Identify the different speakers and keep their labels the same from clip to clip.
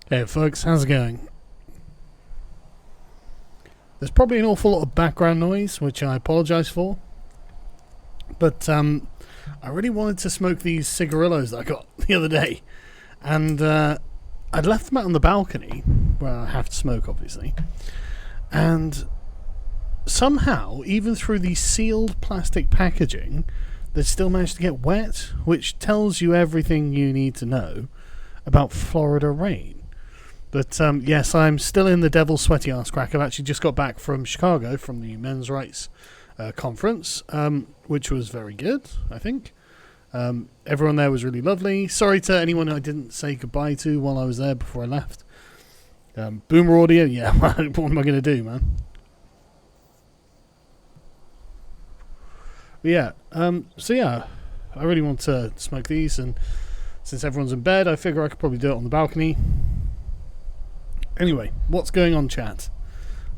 Speaker 1: Hey folks, how's it going? There's probably an awful lot of background noise, which I apologise for. But I really wanted to smoke these cigarillos that I got the other day. And I'd left them out on the balcony, where I have to smoke, obviously. And somehow, even through the sealed plastic packaging, they still managed to get wet, which tells you everything you need to know about Florida rain. But yes, I'm still in the devil's sweaty ass crack. I've actually just got back from Chicago from the men's rights conference, which was very good, I think. Everyone there was really lovely. Sorry to anyone I didn't say goodbye to while I was there before I left. Boomer audio, yeah, what am I going to do, man? But yeah, I really want to smoke these, and since everyone's in bed, I figure I could probably do it on the balcony. Anyway, what's going on, chat?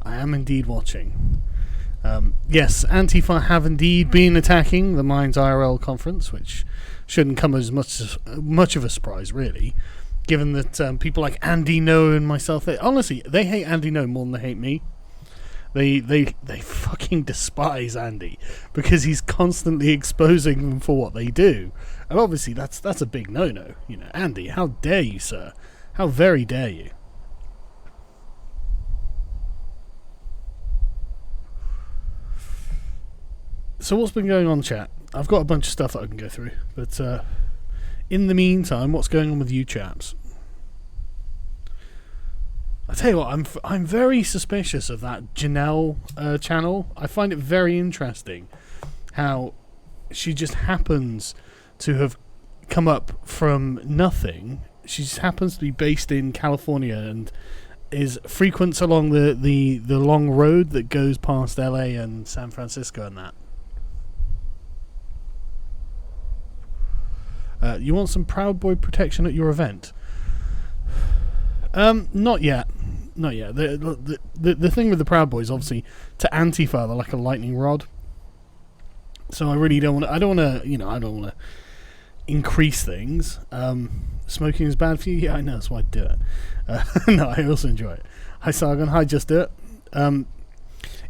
Speaker 1: I am indeed watching. Yes, Antifa have indeed been attacking the Minds IRL conference, which shouldn't come as much of a surprise, really, given that people like Andy No and myself, honestly, they hate Andy No more than they hate me. They fucking despise Andy because he's constantly exposing them for what they do, and obviously that's a big no-no. You know, Andy, how dare you, sir? How very dare you? So what's been going on, chat? I've got a bunch of stuff that I can go through, but in the meantime, what's going on with you chaps? I tell you what, I'm very suspicious of that Janelle channel. I find it very interesting how she just happens to have come up from nothing. She just happens to be based in California and frequents along the long road that goes past LA and San Francisco and that. You want some Proud Boy protection at your event? Not yet. The thing with the Proud Boys, obviously, to Antifa, they're like a lightning rod. So I really don't want to. I don't want to increase things. Smoking is bad for you. Yeah, I know. That's why I do it. No, I also enjoy it. Hi, Sargon. Hi, Just Do It.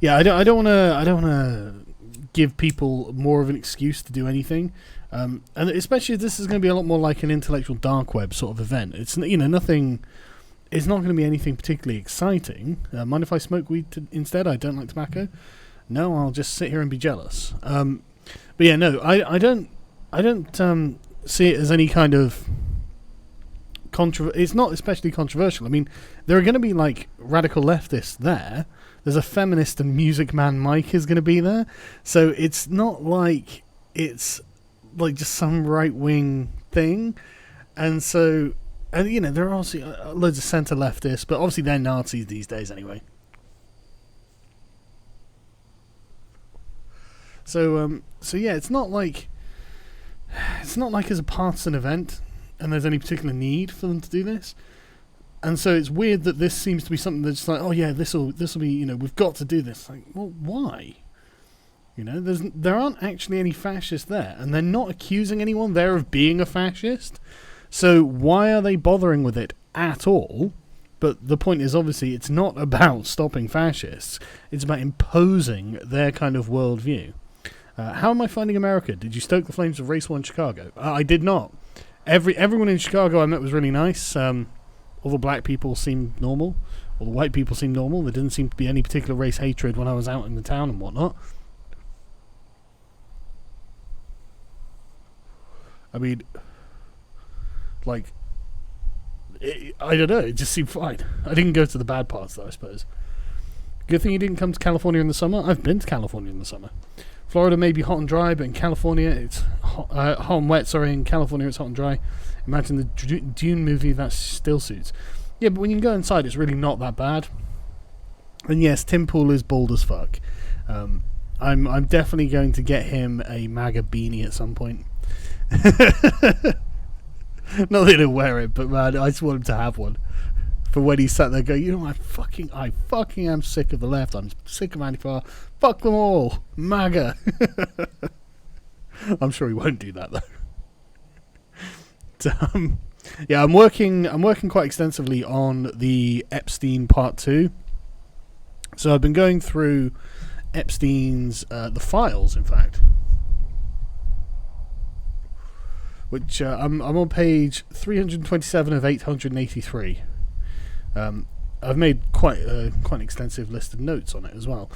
Speaker 1: Yeah, I don't want to give people more of an excuse to do anything. And especially if this is going to be a lot more like an intellectual dark web sort of event. It's nothing. It's not going to be anything particularly exciting. Mind if I smoke weed instead? I don't like tobacco. No, I'll just sit here and be jealous. But yeah, no, I don't see it as any kind of It's not especially controversial. I mean, there are going to be like radical leftists there. There's a feminist and Music Man Mike is going to be there. So it's not like it's like just some right-wing thing. And so, and you know, there are also loads of centre leftists, but obviously they're Nazis these days anyway. So yeah, it's not like it's a partisan event, and there's any particular need for them to do this. And so it's weird that this seems to be something that's like, oh yeah, this will be, you know, we've got to do this. Like, well, why? You know, there aren't actually any fascists there, and they're not accusing anyone there of being a fascist. So why are they bothering with it at all? But the point is, obviously, it's not about stopping fascists. It's about imposing their kind of worldview. How am I finding America? Did you stoke the flames of race war in Chicago? I did not. Everyone in Chicago I met was really nice. All the black people seemed normal. All the white people seemed normal. There didn't seem to be any particular race hatred when I was out in the town and whatnot. I mean, like, I don't know. It just seemed fine. I didn't go to the bad parts, though, I suppose. Good thing you didn't come to California in the summer. I've been to California in the summer. Florida may be hot and dry, but in California it's hot and wet. Sorry, in California it's hot and dry. Imagine the Dune movie that still suits. Yeah, but when you go inside, it's really not that bad. And yes, Tim Pool is bald as fuck. I'm definitely going to get him a MAGA beanie at some point. Not that he'll wear it, but man, I just want him to have one. For when he sat there going, you know, I fucking am sick of the left. I'm sick of Antifa. Fuck them all. MAGA. I'm sure he won't do that, though. Yeah, I'm working quite extensively on the Epstein Part 2. So I've been going through Epstein's the files, in fact, which I'm on page 327 of 883. I've made quite an extensive list of notes on it as well.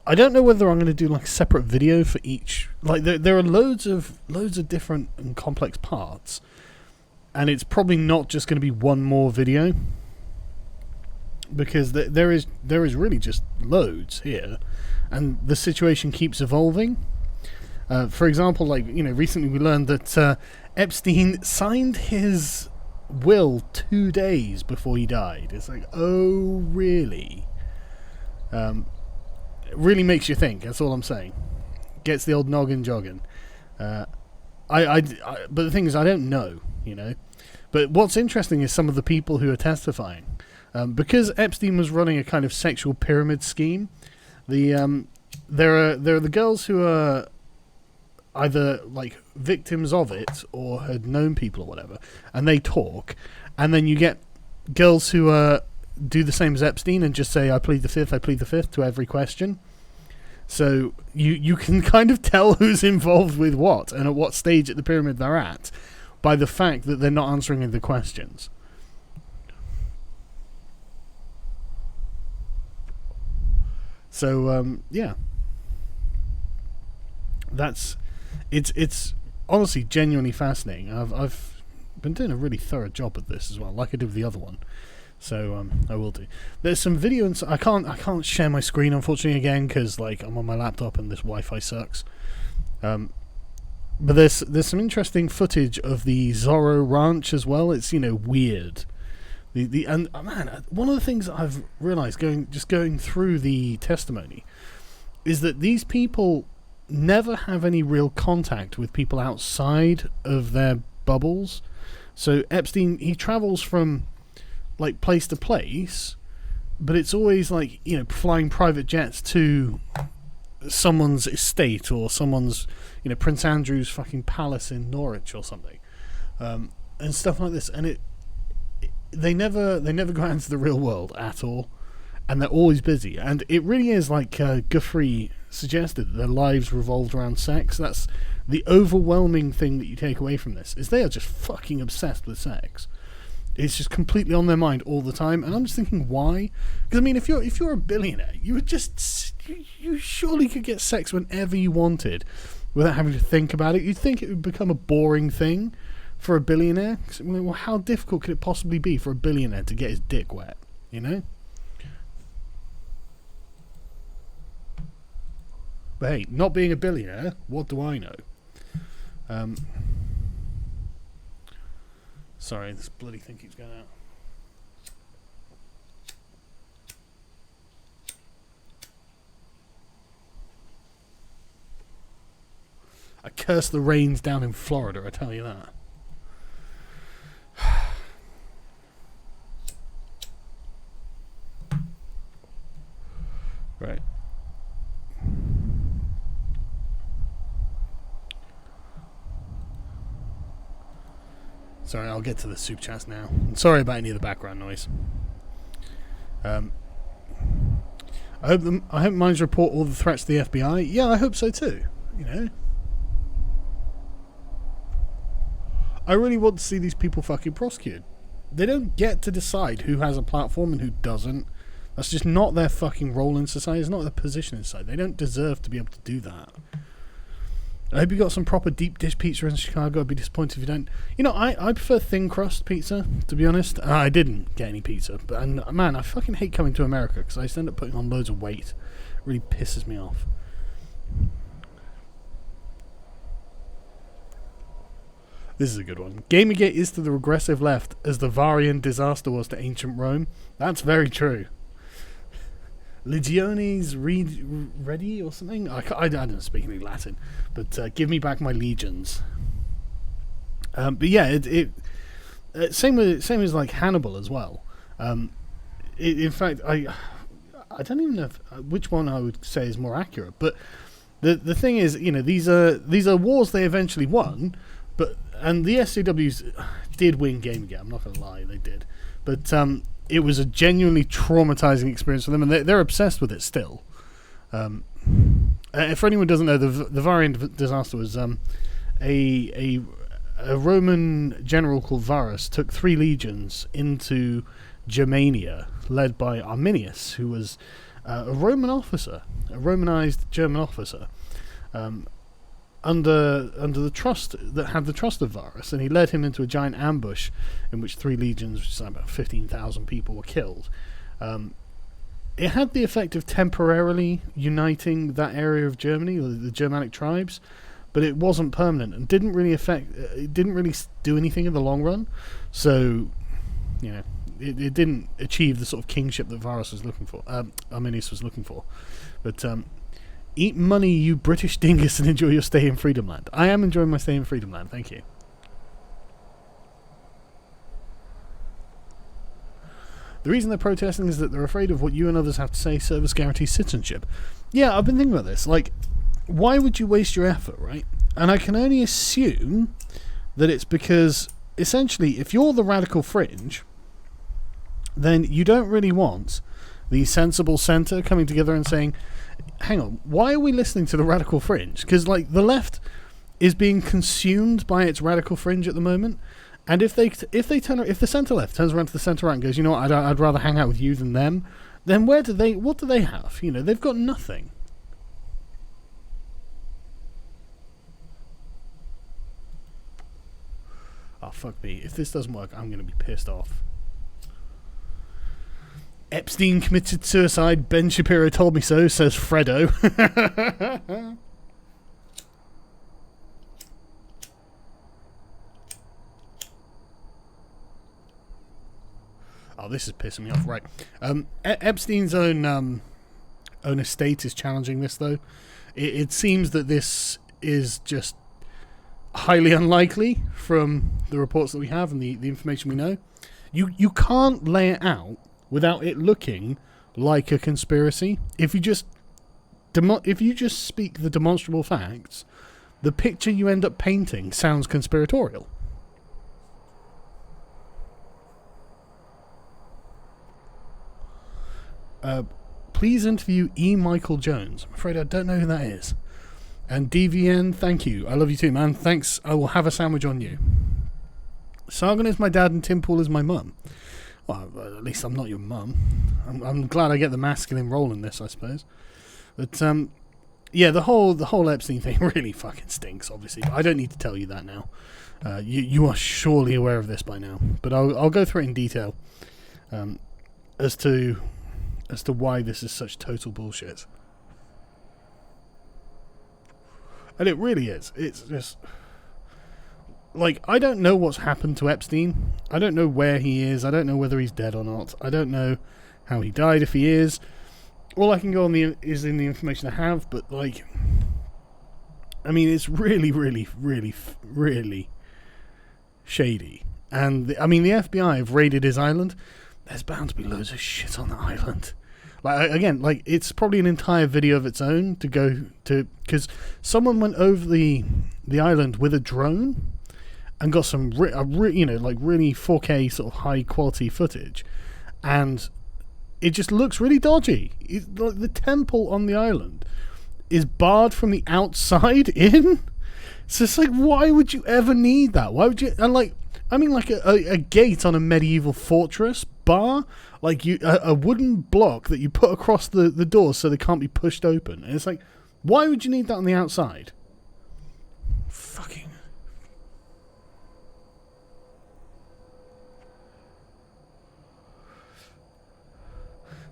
Speaker 1: I don't know whether I'm going to do like a separate video for each. Like there are loads of different and complex parts, and it's probably not just going to be one more video, because there is really just loads here, and the situation keeps evolving. For example, like, you know, recently we learned that Epstein signed his will 2 days before he died. It's like, oh really? It really makes you think. That's all I'm saying. Gets the old noggin jogging. But the thing is, I don't know, you know. But what's interesting is some of the people who are testifying. Because Epstein was running a kind of sexual pyramid scheme, there are the girls who are either like victims of it or had known people or whatever, and they talk, and then you get girls who do the same as Epstein and just say, I plead the fifth to every question. So you can kind of tell who's involved with what and at what stage at the pyramid they're at by the fact that they're not answering the questions. So yeah, it's honestly genuinely fascinating. I've been doing a really thorough job at this as well, like I did with the other one. So I will do. There's some video, and I can't share my screen unfortunately again because like I'm on my laptop and this Wi-Fi sucks. But there's some interesting footage of the Zorro Ranch as well. It's, you know, weird. Man, one of the things that I've realised going through the testimony is that these people never have any real contact with people outside of their bubbles. So Epstein, he travels from like place to place, but it's always like, you know, flying private jets to someone's estate or someone's, you know, Prince Andrew's fucking palace in Norwich or something, and stuff like this. And they never go out into the real world at all, and they're always busy. And it really is like Guthrie suggested, that their lives revolved around sex. That's the overwhelming thing that you take away from this, is they are just fucking obsessed with sex. It's just completely on their mind all the time, and I'm just thinking, why? Because I mean, if you're a billionaire, you would you surely could get sex whenever you wanted, without having to think about it. You'd think it would become a boring thing for a billionaire. Well, how difficult could it possibly be for a billionaire to get his dick wet? You know. But hey, not being a billionaire, what do I know? Sorry, this bloody thing keeps going out. I curse the rains down in Florida, I tell you that. Right. Sorry, I'll get to the soup chats now. I'm sorry about any of the background noise. I hope mines report all the threats to the FBI. Yeah, I hope so too. You know, I really want to see these people fucking prosecuted. They don't get to decide who has a platform and who doesn't. That's just not their fucking role in society. It's not their position in society. They don't deserve to be able to do that. I hope you got some proper deep dish pizza in Chicago. I'd be disappointed if you don't. You know, I prefer thin crust pizza, to be honest. I didn't get any pizza. And man, I fucking hate coming to America because I just end up putting on loads of weight. It really pisses me off. This is a good one. Gamergate is to the regressive left as the Varian disaster was to ancient Rome. That's very true. Legiones ready or something? I don't speak any Latin, but give me back my legions. But yeah, same as like Hannibal as well. In fact, I don't even know which one I would say is more accurate. But the thing is, you know, these are wars they eventually won, but and the SJWs did win Gamergate. I'm not going to lie, they did. But it was a genuinely traumatizing experience for them, and they're obsessed with it still. For anyone who doesn't know, the Varian disaster was a Roman general called Varus took 3 legions into Germania, led by Arminius, who was a Roman officer, a Romanized German officer, under the trust that had the trust of Varus, and he led him into a giant ambush in which 3 legions, which is about 15,000 people, were killed. It had the effect of temporarily uniting that area of Germany, the Germanic tribes, but it wasn't permanent and didn't really do anything in the long run. So, it didn't achieve the sort of kingship that Varus was looking for, Arminius was looking for. But eat money, you British dingus, and enjoy your stay in Freedom Land. I am enjoying my stay in Freedom Land, thank you. The reason they're protesting is that they're afraid of what you and others have to say. Service guarantees citizenship. Yeah, I've been thinking about this. Like, why would you waste your effort, right? And I can only assume that it's because, essentially, if you're the radical fringe, then you don't really want the sensible centre coming together and saying, hang on, why are we listening to the radical fringe? Because, like, the left is being consumed by its radical fringe at the moment. And if the centre left turns around to the centre right and goes, you know what, I'd rather hang out with you than them, then what do they have? They've got nothing. Oh, fuck me. If this doesn't work, I'm going to be pissed off. Epstein committed suicide. Ben Shapiro told me so, says Fredo. Oh, this is pissing me off. Right. Epstein's own estate is challenging this, though. It seems that this is just highly unlikely from the reports that we have and the information we know. You can't lay it out without it looking like a conspiracy. If you just speak the demonstrable facts, the picture you end up painting sounds conspiratorial. Please interview E. Michael Jones. I'm afraid I don't know who that is. And DVN, thank you. I love you too, man. Thanks. I will have a sandwich on you. Sargon is my dad and Tim Pool is my mum. Well, at least I'm not your mum. I'm glad I get the masculine role in this, I suppose. But yeah, the whole Epstein thing really fucking stinks. Obviously, I don't need to tell you that now. You are surely aware of this by now. But I'll go through it in detail as to why this is such total bullshit. And it really is. It's just... Like, I don't know what's happened to Epstein. I don't know where he is. I don't know whether he's dead or not. I don't know how he died, if he is. All I can go on is in the information I have, but, like... I mean, it's really, really, really, really shady. And, the FBI have raided his island. There's bound to be loads of shit on that island. Like, again, like, it's probably an entire video of its own to go to... Because someone went over the island with a drone and got some, really 4K sort of high-quality footage. And it just looks really dodgy. The temple on the island is barred from the outside in. So it's like, why would you ever need that? Why would you... And, like... I mean, like a gate on a medieval fortress bar, like a wooden block that you put across the doors so they can't be pushed open. And it's like, why would you need that on the outside? Fucking...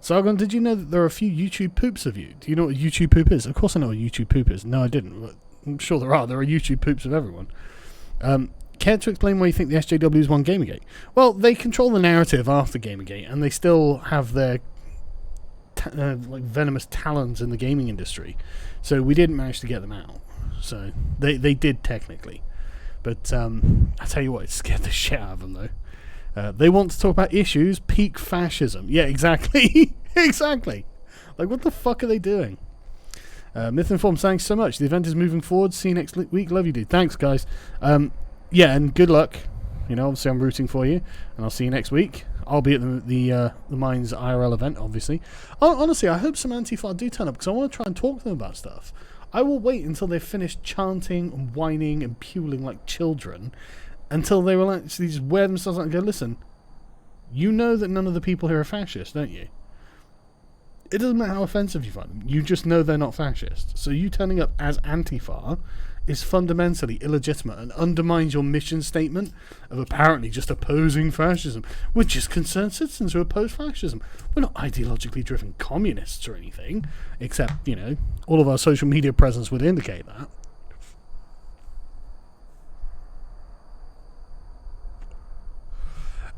Speaker 1: Sargon, did you know that there are a few YouTube poops of you? Do you know what a YouTube poop is? Of course I know what a YouTube poop is. No, I didn't. But I'm sure there are. There are YouTube poops of everyone. Care to explain why you think the SJWs won Gamergate? Well, they control the narrative after Gamergate, and they still have their venomous talons in the gaming industry. So we didn't manage to get them out. So they did technically. But I tell you what, it scared the shit out of them, though. They want to talk about issues, peak fascism. Yeah, exactly. Exactly. Like, what the fuck are they doing? Myth Informed, thanks so much. The event is moving forward. See you next week. Love you, dude. Thanks, guys. yeah, and good luck. You know, obviously I'm rooting for you, and I'll see you next week. I'll be at the Minds IRL event, obviously. Honestly, I hope some Antifa do turn up, because I want to try and talk to them about stuff. I will wait until they've finished chanting and whining and puling like children, until they will actually just wear themselves out and go, listen, you know that none of the people here are fascists, don't you? It doesn't matter how offensive you find them. You just know they're not fascist. So you turning up as Antifa is fundamentally illegitimate and undermines your mission statement of apparently just opposing fascism. We're just concerned citizens who oppose fascism. We're not ideologically driven communists or anything, except, you know, all of our social media presence would indicate that.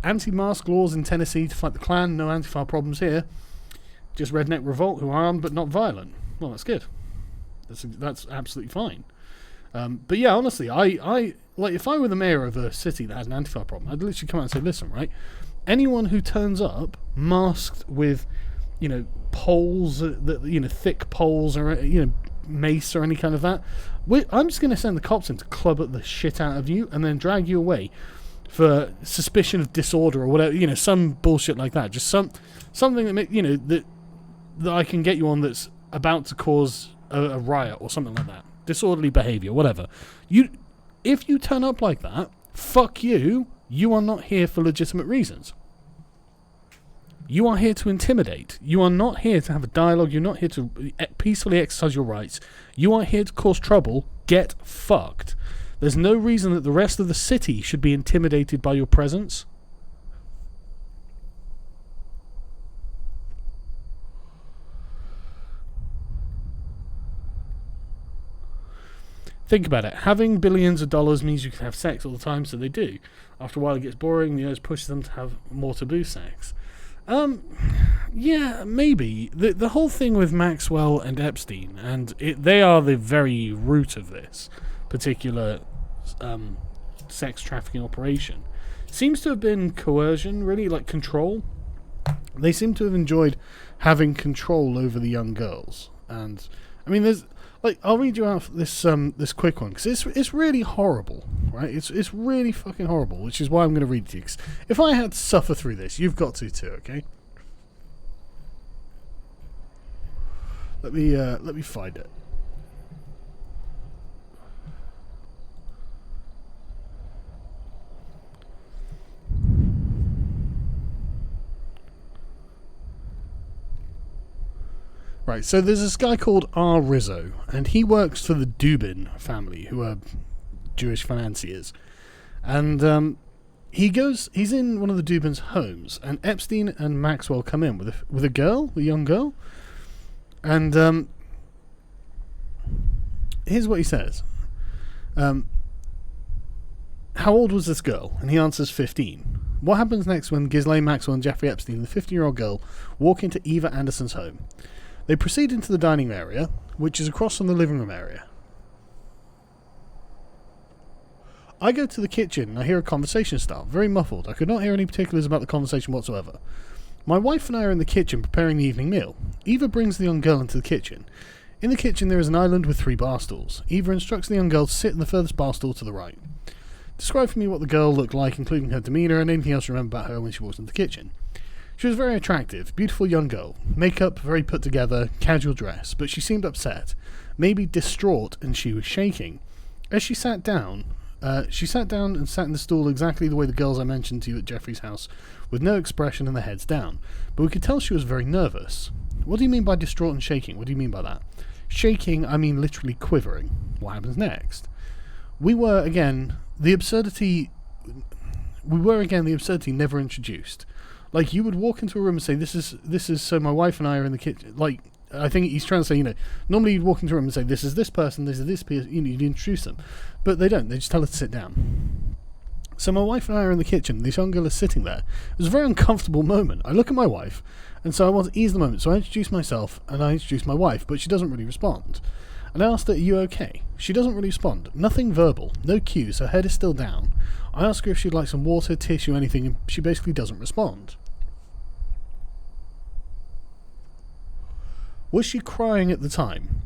Speaker 1: Anti-mask laws in Tennessee to fight the Klan. No Antifa problems here. Just redneck revolt who are armed but not violent. Well, that's good. That's absolutely fine. But yeah, honestly, I like, if I were the mayor of a city that has an Antifa problem, I'd literally come out and say, listen, right, anyone who turns up masked with, you know, poles, you know, thick poles, or, you know, mace or any kind of that, I'm just going to send the cops in to club the shit out of you and then drag you away for suspicion of disorder or whatever, you know, some bullshit like that. Just something that, you know, that I can get you on that's about to cause a riot or something like that. Disorderly behaviour, whatever. If you turn up like that, fuck you. You are not here for legitimate reasons. You are here to intimidate. You are not here to have a dialogue. You're not here to peacefully exercise your rights. You are here to cause trouble. Get fucked. There's no reason that the rest of the city should be intimidated by your presence. Think about it. Having billions of dollars means you can have sex all the time, so they do. After a while it gets boring, the urge pushes them to have more taboo sex. Yeah, maybe. The whole thing with Maxwell and Epstein, and they are the very root of this particular sex trafficking operation, seems to have been coercion, really, like control. They seem to have enjoyed having control over the young girls. And, I mean, there's... Like, I'll read you out this quick one, because it's really horrible, right? It's really fucking horrible, which is why I'm going to read it to you. 'Cause if I had to suffer through this, you've got to too, okay? Let me find it. Right, so there's this guy called R. Rizzo, and he works for the Dubin family, who are Jewish financiers. And he's in one of the Dubin's homes, and Epstein and Maxwell come in with a young girl. And here's what he says. How old was this girl? And he answers 15. What happens next when Ghislaine Maxwell and Jeffrey Epstein, the 15-year-old girl, walk into Eva Anderson's home? They proceed into the dining area, which is across from the living room area. I go to the kitchen and I hear a conversation start, very muffled. I could not hear any particulars about the conversation whatsoever. My wife and I are in the kitchen preparing the evening meal. Eva brings the young girl into the kitchen. In the kitchen there is an island with 3 bar stools. Eva instructs the young girl to sit in the furthest bar stool to the right. Describe for me what the girl looked like, including her demeanour and anything else you remember about her when she walked into the kitchen. She was very attractive, beautiful young girl. Makeup, very put together, casual dress, but she seemed upset, maybe distraught, and she was shaking. As she sat down and sat in the stool exactly the way the girls I mentioned to you at Jeffrey's house, with no expression and their heads down. But we could tell she was very nervous. What do you mean by distraught and shaking? What do you mean by that? Shaking, I mean literally quivering. What happens next? We were again the absurdity never introduced. Like, you would walk into a room and say, this is so my wife and I are in the kitchen. Like, I think he's trying to say, you know, normally you'd walk into a room and say, this is this person, this is this person, you know, you'd introduce them. But they don't. They just tell her to sit down. So my wife and I are in the kitchen. This young girl is sitting there. It was a very uncomfortable moment. I look at my wife, and so I want to ease the moment. So I introduce myself, and I introduce my wife, but she doesn't really respond. And I asked her, are you okay? She doesn't really respond. Nothing verbal. No cues. Her head is still down. I ask her if she'd like some water, tissue, anything, and she basically doesn't respond. Was she crying at the time?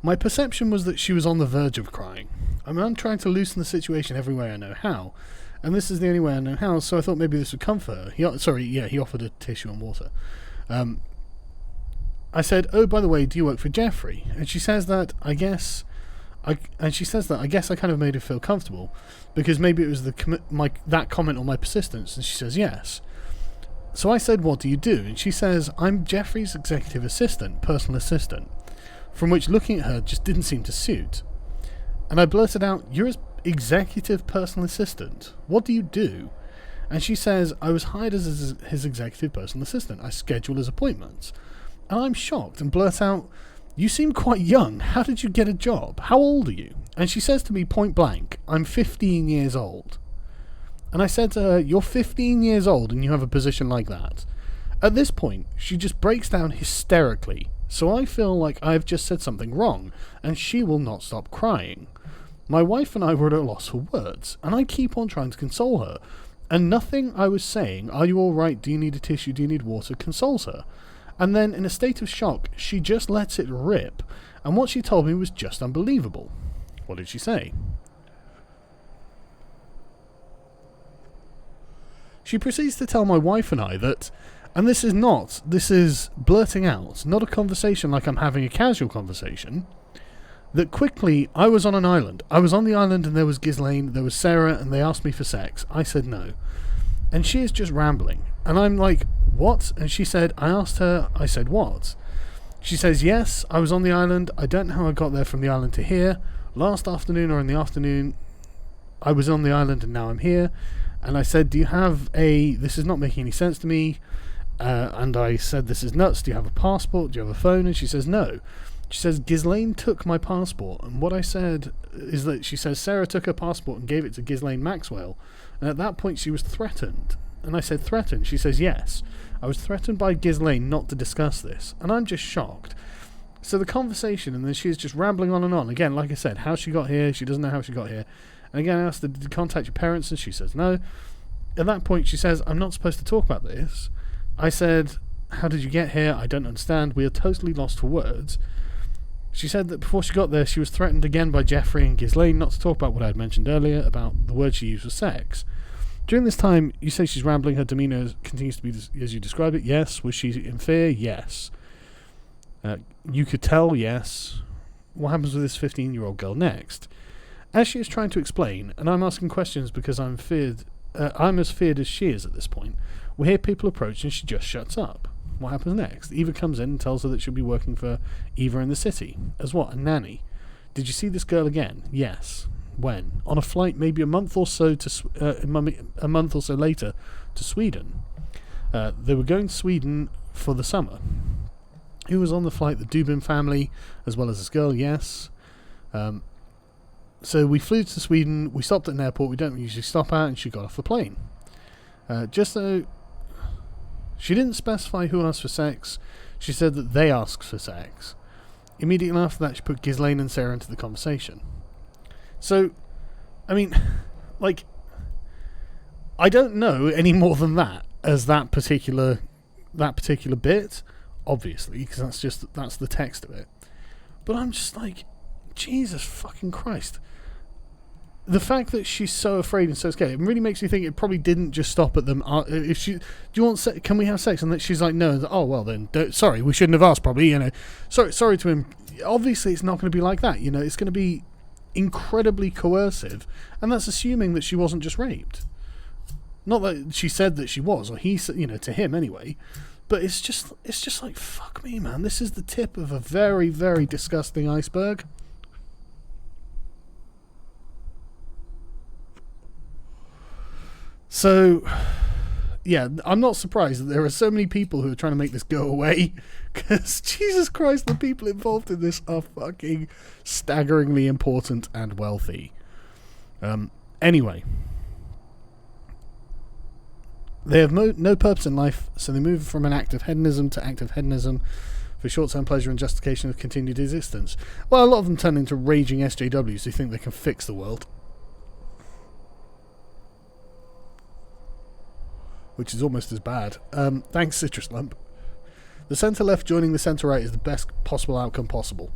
Speaker 1: My perception was that she was on the verge of crying. I mean, I'm trying to loosen the situation every way I know how, and this is the only way I know how. So I thought maybe this would comfort her. He offered a tissue and water. I said, "Oh, by the way, do you work for Jeffrey?" And she says that I guess I kind of made her feel comfortable because maybe it was that comment on my persistence, and she says yes. So I said, "What do you do?" And she says, "I'm Jeffrey's executive assistant, personal assistant," from which looking at her just didn't seem to suit. And I blurted out, "You're his executive personal assistant. What do you do?" And she says, "I was hired as his executive personal assistant. I schedule his appointments." And I'm shocked and blurt out, "You seem quite young. How did you get a job? How old are you?" And she says to me point blank, "I'm 15 years old." And I said to her, "You're 15 years old and you have a position like that?" At this point, she just breaks down hysterically. So I feel like I've just said something wrong, and she will not stop crying. My wife and I were at a loss for words, and I keep on trying to console her. And nothing I was saying, "Are you alright? Do you need a tissue? Do you need water?" consoles her. And then, in a state of shock, she just lets it rip. And what she told me was just unbelievable. What did she say? She proceeds to tell my wife and I that, and this is blurting out, not a conversation like I'm having a casual conversation, that quickly I was on an island. I was on the island and there was Ghislaine, there was Sarah, and they asked me for sex. I said no. And she is just rambling. And I'm like, "What?" And she said, I asked her, I said, "What?" She says, "Yes, I was on the island. I don't know how I got there from the island to here. Last afternoon or in the afternoon, I was on the island and now I'm here." And I said, this is not making any sense to me. And I said, "This is nuts. Do you have a passport? Do you have a phone?" And she says, "No." She says, "Ghislaine took my passport." And what I said is that she says Sarah took her passport and gave it to Ghislaine Maxwell. And at that point she was threatened. And I said, "Threatened?" She says, "Yes. I was threatened by Ghislaine not to discuss this." And I'm just shocked. So the conversation, and then she's just rambling on and on. Again, like I said, how she got here, she doesn't know how she got here. And again, I asked her, "Did you contact your parents?" And she says no. At that point she says, "I'm not supposed to talk about this." I said, "How did you get here? I don't understand." We are totally lost for words. She said that before she got there, she was threatened again by Jeffrey and Ghislaine not to talk about what I had mentioned earlier about the word she used was sex. During this time, you say she's rambling, her demeanour continues to be as you describe it. Yes. Was she in fear? Yes. You could tell? Yes. What happens with this 15-year-old girl next? As she is trying to explain, and I'm asking questions because I'm as feared as she is at this point, we hear people approach and she just shuts up. What happens next? Eva comes in and tells her that she'll be working for Eva in the city. As what? A nanny. Did you see this girl again? Yes. When? On a flight maybe a month or so later to Sweden. They were going to Sweden for the summer. Who was on the flight? The Dubin family, as well as this girl, yes. So we flew to Sweden, we stopped at an airport we don't usually stop at, and she got off the plane. Just so... She didn't specify who asked for sex. She said that they asked for sex. Immediately after that, she put Ghislaine and Sarah into the conversation. So, I mean, like, I don't know any more than that as that particular bit, obviously, because that's the text of it. But I'm just like, Jesus fucking Christ. The fact that she's so afraid and so scared, it really makes me think it probably didn't just stop at them. If she, "Do you want sex? Can we have sex?" And that she's like, "No." Oh well, then. Sorry, we shouldn't have asked. Probably, Sorry to him. Obviously, it's not going to be like that. It's going to be incredibly coercive, and that's assuming that she wasn't just raped. Not that she said that she was, or he said, to him anyway. But it's just like, fuck me, man. This is the tip of a very, very disgusting iceberg. So, yeah, I'm not surprised that there are so many people who are trying to make this go away, because Jesus Christ, the people involved in this are fucking staggeringly important and wealthy. Anyway, they have no purpose in life, so they move from an act of hedonism to active hedonism for short-term pleasure and justification of continued existence. Well, a lot of them turn into raging SJWs who think they can fix the world, which is almost as bad. Thanks, Citrus Lump. The centre-left joining the centre-right is the best possible outcome possible.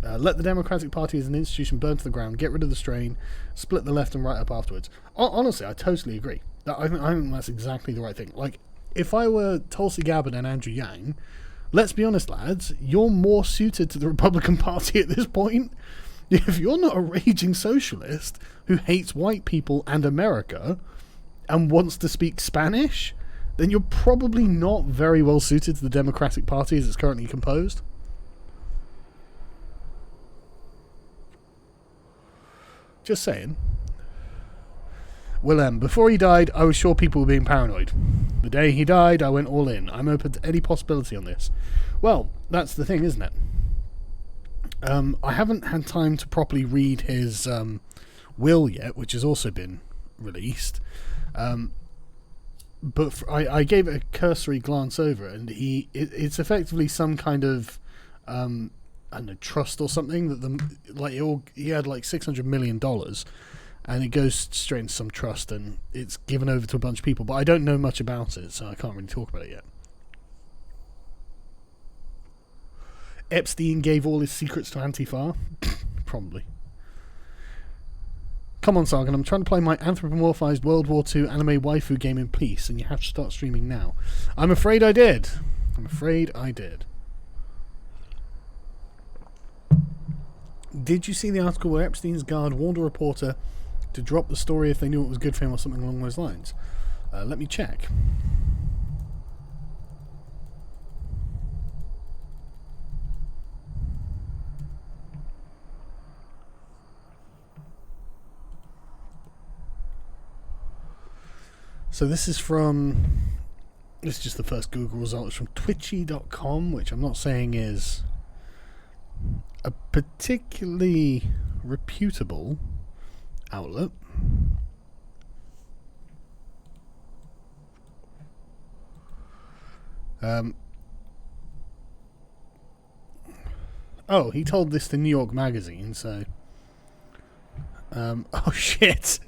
Speaker 1: Let the Democratic Party as an institution burn to the ground, get rid of the strain, split the left and right up afterwards. Honestly, I totally agree. I think that's exactly the right thing. Like, if I were Tulsi Gabbard and Andrew Yang, let's be honest, lads, you're more suited to the Republican Party at this point. If you're not a raging socialist who hates white people and America and wants to speak Spanish, then you're probably not very well suited to the Democratic Party as it's currently composed. Just saying. Willem, before he died, I was sure people were being paranoid. The day he died, I went all in. I'm open to any possibility on this. Well, that's the thing, isn't it? I haven't had time to properly read his will yet, which has also been released. But I gave it a cursory glance over it, and it's effectively some kind of I don't know, trust or something that he had like $600 million, and it goes straight into some trust, and it's given over to a bunch of people. But I don't know much about it, so I can't really talk about it yet. Epstein gave all his secrets to Antifa? Probably. Come on, Sargon, I'm trying to play my anthropomorphized World War II anime waifu game in peace, and you have to start streaming now. I'm afraid I did. Did you see the article where Epstein's guard warned a reporter to drop the story if they knew it was good for him or something along those lines? Let me check. So this is just the first Google result. It's from twitchy.com, which I'm not saying is a particularly reputable outlet. He told this to New York Magazine, so oh shit.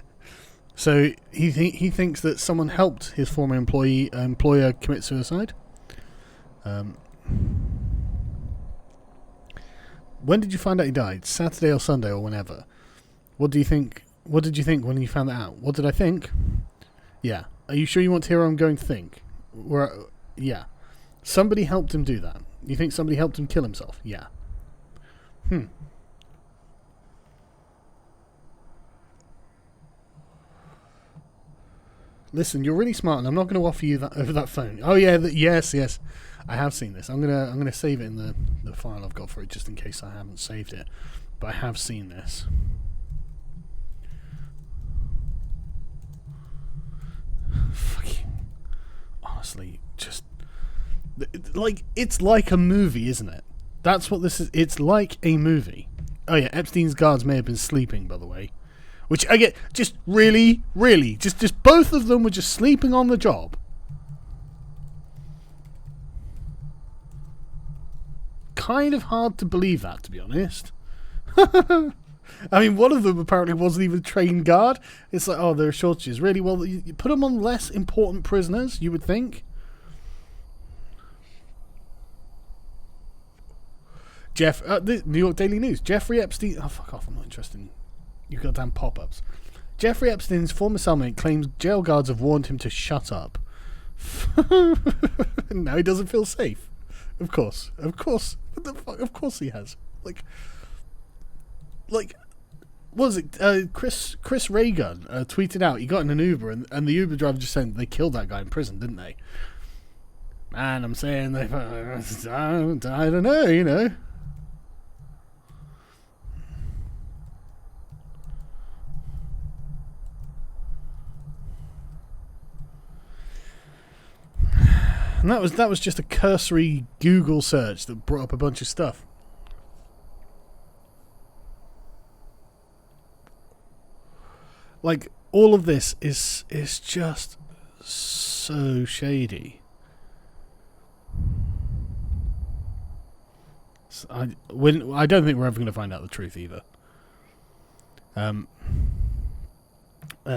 Speaker 1: So he thinks that someone helped his former employer commit suicide. When did you find out he died? Saturday or Sunday or whenever? What did you think when you found that out? What did I think? Yeah. Are you sure you want to hear what I'm going to think? Yeah. Somebody helped him do that. You think somebody helped him kill himself? Yeah. Listen, you're really smart, and I'm not going to offer you that over that phone. Oh yeah, yes. I have seen this. I'm gonna save it in the file I've got for it, just in case I haven't saved it. But I have seen this. Fucking honestly, just like it's like a movie, isn't it? That's what this is. It's like a movie. Oh yeah, Epstein's guards may have been sleeping, by the way. Which I get, just really, just both of them were just sleeping on the job. Kind of hard to believe that, to be honest. I mean, one of them apparently wasn't even a trained guard. It's like, oh, there are shortages. Really? Well, you put them on less important prisoners, you would think. The New York Daily News. Jeffrey Epstein... Oh, fuck off. I'm not interested in you goddamn pop-ups. Jeffrey Epstein's former cellmate claims jail guards have warned him to shut up. Now he doesn't feel safe. Of course. What the fuck? Of course he has. Like, what was it? Chris Reagan tweeted out he got in an Uber and the Uber driver just said they killed that guy in prison, didn't they? Man, I'm saying they... I don't know, you know. And that was just a cursory Google search that brought up a bunch of stuff. Like, all of this is just so shady. I don't think we're ever going to find out the truth either.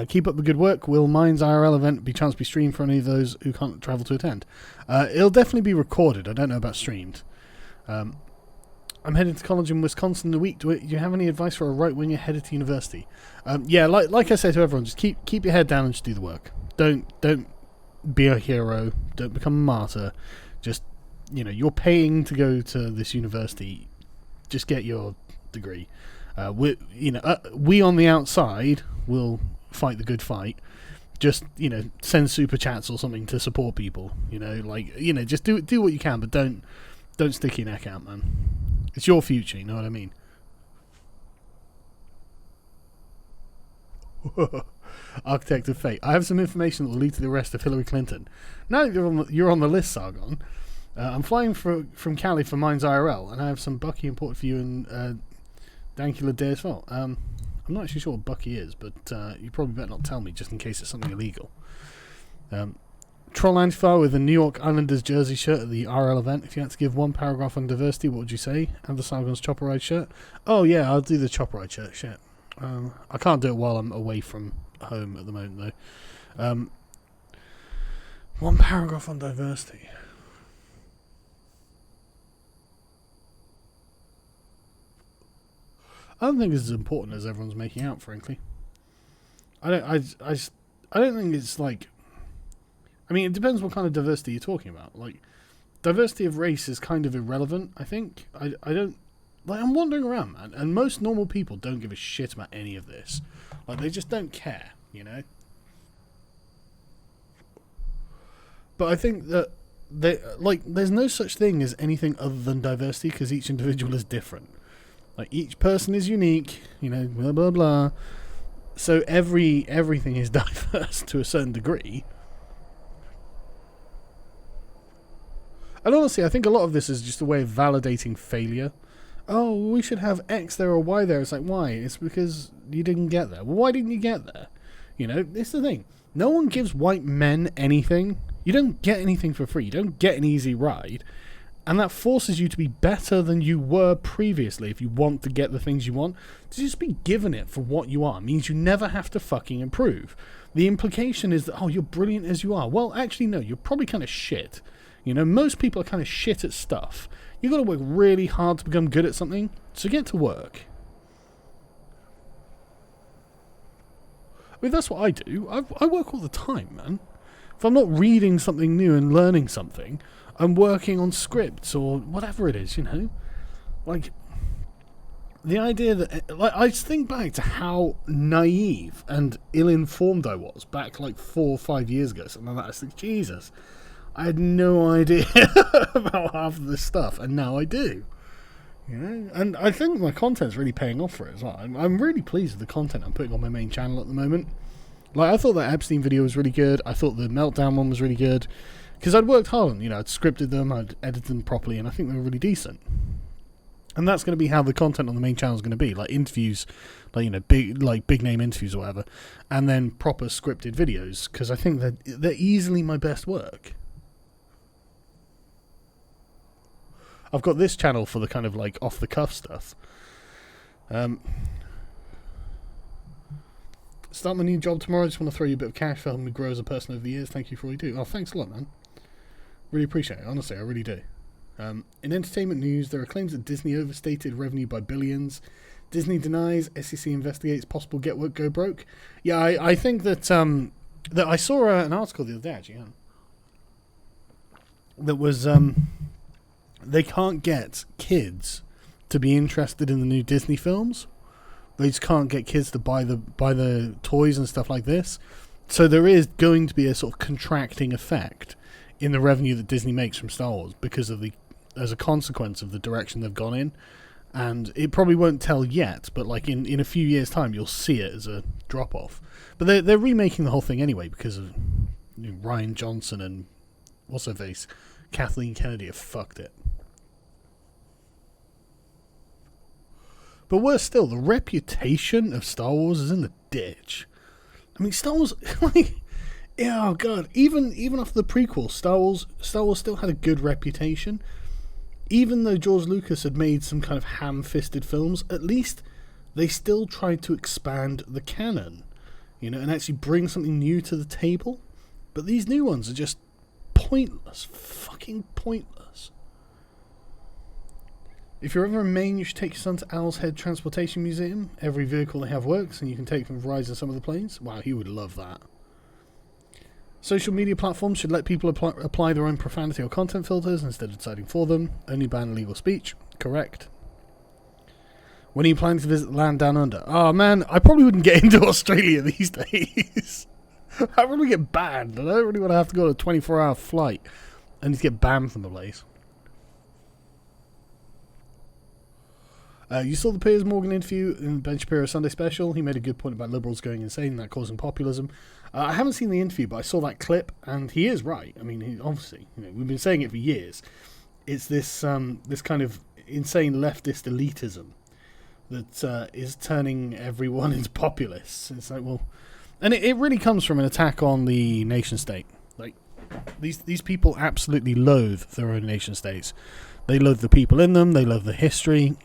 Speaker 1: Keep up the good work. Will Mine's IRL event be chance to be streamed for any of those who can't travel to attend? It'll definitely be recorded. I don't know about streamed. I'm heading to college in Wisconsin in a week. Do you have any advice for a right-winger headed to university? Yeah, like I say to everyone, just keep your head down and just do the work. Don't be a hero. Don't become a martyr. Just, you're paying to go to this university. Just get your degree. We on the outside will fight the good fight. Just, send super chats or something to support people. Just do what you can, but don't stick your neck out, man. It's your future, you know what I mean? Architect of Fate. I have some information that will lead to the arrest of Hillary Clinton. Now that you're on the list, Sargon, I'm flying from Cali for Mines IRL, and I have some Bucky imported for you and Dankula Day as well. I'm not actually sure what Bucky is, but you probably better not tell me, just in case it's something illegal. Troll Antifa with a New York Islanders jersey shirt at the RL event. If you had to give one paragraph on diversity, what would you say? And the Sargon's Chopper Ride shirt. Oh yeah, I'll do the Chopper Ride shirt. Shit. I can't do it while I'm away from home at the moment though. One paragraph on diversity. I don't think it's as important as everyone's making out, frankly. I don't think it's like... I mean, it depends what kind of diversity you're talking about. Like, diversity of race is kind of irrelevant, I think. I don't... Like, I'm wandering around, man, and most normal people don't give a shit about any of this. Like, they just don't care, But I think that, there's no such thing as anything other than diversity, because each individual is different. Like, each person is unique, blah, blah, blah. So everything is diverse to a certain degree. And honestly, I think a lot of this is just a way of validating failure. Oh, we should have X there or Y there. It's like, why? It's because you didn't get there. Well, why didn't you get there? It's the thing. No one gives white men anything. You don't get anything for free. You don't get an easy ride. And that forces you to be better than you were previously if you want to get the things you want. To just be given it for what you are means you never have to fucking improve. The implication is that, oh, you're brilliant as you are. Well, actually, no, you're probably kind of shit. Most people are kind of shit at stuff. You've got to work really hard to become good at something, so get to work. I mean, that's what I do. I work all the time, man. If I'm not reading something new and learning something, I'm working on scripts or whatever it is, Like, the idea that... I just think back to how naive and ill-informed I was back, 4 or 5 years ago. Something like that. I think, Jesus... I had no idea about half of this stuff, and now I do. And I think my content's really paying off for it as well. I'm really pleased with the content I'm putting on my main channel at the moment. I thought that Epstein video was really good. I thought the Meltdown one was really good. Because I'd worked hard on, I'd scripted them, I'd edited them properly, and I think they were really decent. And that's going to be how the content on the main channel is going to be. Like interviews, big name interviews or whatever. And then proper scripted videos, because I think that they're easily my best work. I've got this channel for the kind of off-the-cuff stuff. Start my new job tomorrow. I just want to throw you a bit of cash for helping me grow as a person over the years. Thank you for all you do. Oh, thanks a lot, man. Really appreciate it. Honestly, I really do. In entertainment news, there are claims that Disney overstated revenue by billions. Disney denies. SEC investigates possible get work, go broke. Yeah, I think that that I saw an article the other day, actually, that was... they can't get kids to be interested in the new Disney films. They just can't get kids to buy the toys and stuff like this. So there is going to be a sort of contracting effect in the revenue that Disney makes from Star Wars because of as a consequence of the direction they've gone in. And it probably won't tell yet, but in a few years' time you'll see it as a drop off. But they're remaking the whole thing anyway because of Ryan Johnson and what's her face, Kathleen Kennedy have fucked it. But worse still, the reputation of Star Wars is in the ditch. I mean, Star Wars, oh god, even after the prequel, Star Wars still had a good reputation. Even though George Lucas had made some kind of ham-fisted films, at least they still tried to expand the canon, and actually bring something new to the table. But these new ones are just pointless, fucking pointless. If you're ever in Maine, you should take your son to Owl's Head Transportation Museum. Every vehicle they have works, and you can take them for rides on some of the planes. Wow, he would love that. Social media platforms should let people apply their own profanity or content filters instead of deciding for them. Only ban illegal speech. Correct. When are you planning to visit the land down under? Oh man, I probably wouldn't get into Australia these days. I'd probably get banned. I don't really want to have to go on a 24-hour flight. I need to get banned from the place. You saw the Piers Morgan interview in Ben Shapiro Sunday Special. He made a good point about liberals going insane and that causing populism. I haven't seen the interview, but I saw that clip, and he is right. I mean, obviously, we've been saying it for years. It's this this kind of insane leftist elitism that is turning everyone into populists. It's like, well, and it really comes from an attack on the nation state. Like these people absolutely loathe their own nation states. They loathe the people in them. They loathe the history.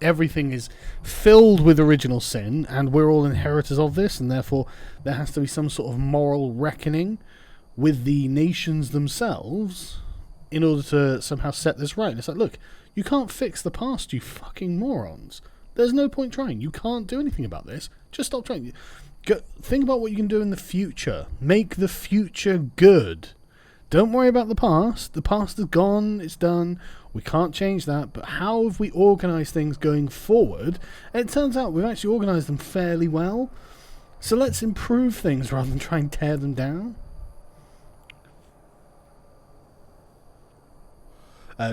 Speaker 1: Everything is filled with original sin, and we're all inheritors of this, and therefore there has to be some sort of moral reckoning with the nations themselves in order to somehow set this right. It's like, look, you can't fix the past, you fucking morons. There's no point trying. You can't do anything about this. Just stop trying. Think about what you can do in the future. Make the future good. Don't worry about the past. The past is gone. It's done. We can't change that. But how have we organised things going forward? And it turns out we've actually organised them fairly well. So let's improve things rather than try and tear them down.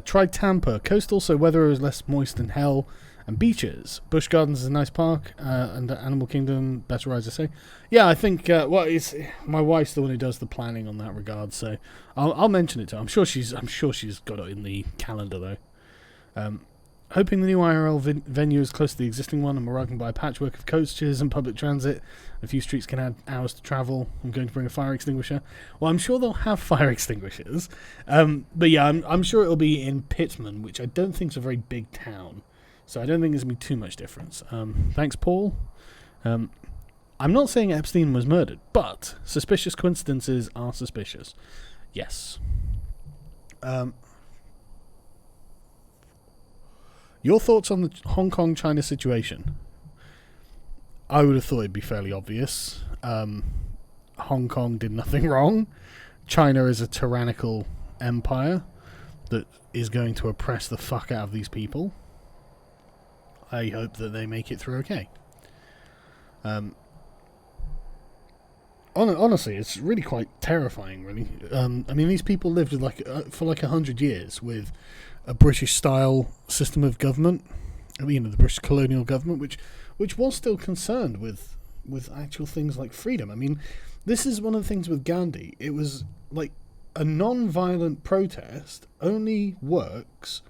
Speaker 1: Try Tampa. Coastal, so weather is less moist than hell. And beaches. Busch Gardens is a nice park. And Animal Kingdom, better rides, I say. Yeah, I think, it's my wife's the one who does the planning on that regard, so I'll mention it to her. I'm sure she's got it in the calendar, though. Hoping the new IRL venue is close to the existing one, and we're working by a patchwork of coaches and public transit. A few streets can add hours to travel. I'm going to bring a fire extinguisher. Well, I'm sure they'll have fire extinguishers. But yeah, I'm sure it'll be in Pittman, which I don't think is a very big town. So I don't think there's going to be too much difference. Thanks, Paul. I'm not saying Epstein was murdered, but suspicious coincidences are suspicious. Yes. Your thoughts on the Hong Kong-China situation? I would have thought it'd be fairly obvious. Hong Kong did nothing wrong. China is a tyrannical empire that is going to oppress the fuck out of these people. I hope that they make it through okay. Honestly, it's really quite terrifying, really. I mean, these people lived with for 100 years with a British-style system of government. The British colonial government, which was still concerned with actual things like freedom. I mean, this is one of the things with Gandhi. It was like a non-violent protest only works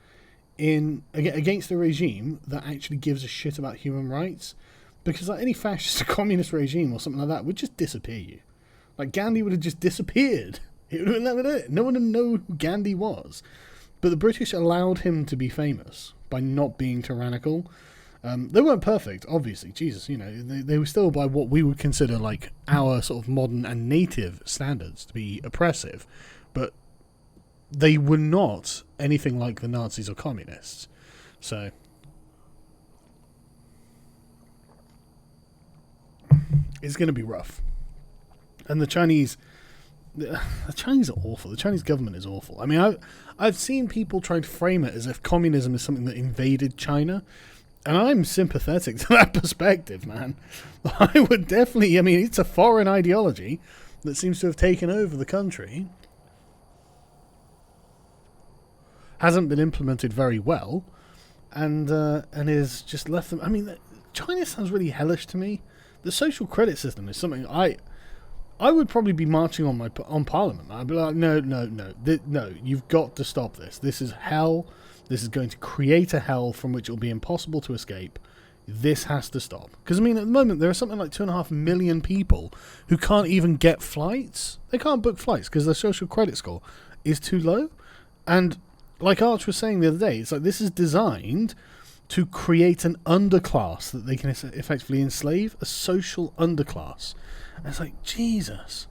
Speaker 1: against a regime that actually gives a shit about human rights, because like any fascist or communist regime or something like that would just disappear you. Like Gandhi would have just disappeared. It would have been it. No one would know who Gandhi was. But the British allowed him to be famous by not being tyrannical. They weren't perfect, obviously. Jesus, they were still by what we would consider like our sort of modern and native standards to be oppressive, but they were not anything like the Nazis or communists. So it's going to be rough. And the Chinese are awful. The Chinese government is awful. I mean, I've seen people try to frame it as if communism is something that invaded China, and I'm sympathetic to that perspective, man. I would definitely, it's a foreign ideology that seems to have taken over the country. Hasn't been implemented very well, and is just left them. I mean, China sounds really hellish to me. The social credit system is something I would probably be marching on Parliament. I'd be like, no, you've got to stop this. This is hell. This is going to create a hell from which it will be impossible to escape. This has to stop. Because, at the moment, there are something like 2.5 million people who can't even get flights. They can't book flights because their social credit score is too low. And like Arch was saying the other day, it's like this is designed to create an underclass that they can effectively enslave, a social underclass. And it's like, Jesus,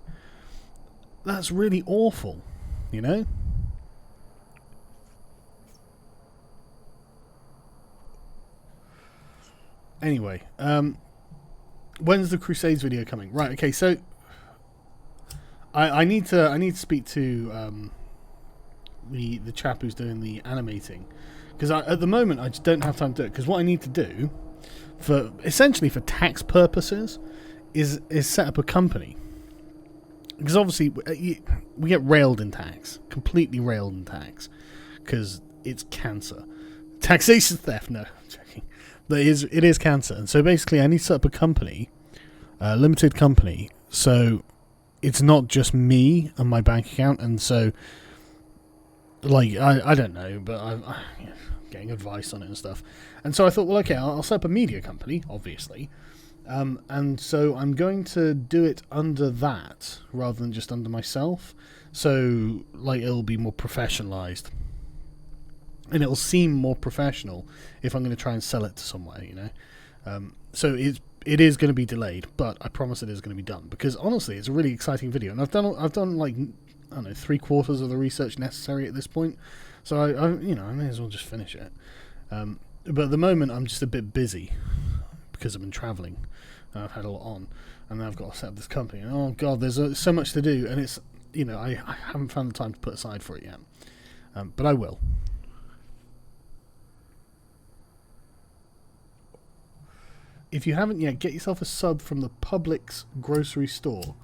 Speaker 1: that's really awful, . Anyway, when's the Crusades video coming? Right. Okay. So I need to speak to the chap who's doing the animating, because at the moment I just don't have time to do it. Because what I need to do for essentially for tax purposes is set up a company. Because obviously we get railed in tax, completely railed in tax, because it's cancer. Taxation theft, no, I'm joking. But it is cancer. And so basically I need to set up a company, a limited company, so it's not just me and my bank account. And so, like, I don't know, but I'm getting advice on it and stuff. And so I thought, well, okay, I'll set up a media company, obviously. And so I'm going to do it under that rather than just under myself. So, like, it'll be more professionalized. And it'll seem more professional if I'm going to try and sell it to somewhere, you know. So it is going to be delayed, but I promise it is going to be done. Because, honestly, it's a really exciting video. And I've done like, I don't know, 3/4 of the research necessary at this point. So, I may as well just finish it. But at the moment, I'm just a bit busy because I've been travelling. I've had a lot on, and then I've got to set up this company. And oh god, there's so much to do, and it's I haven't found the time to put aside for it yet, but I will. If you haven't yet, get yourself a sub from the Publix grocery store.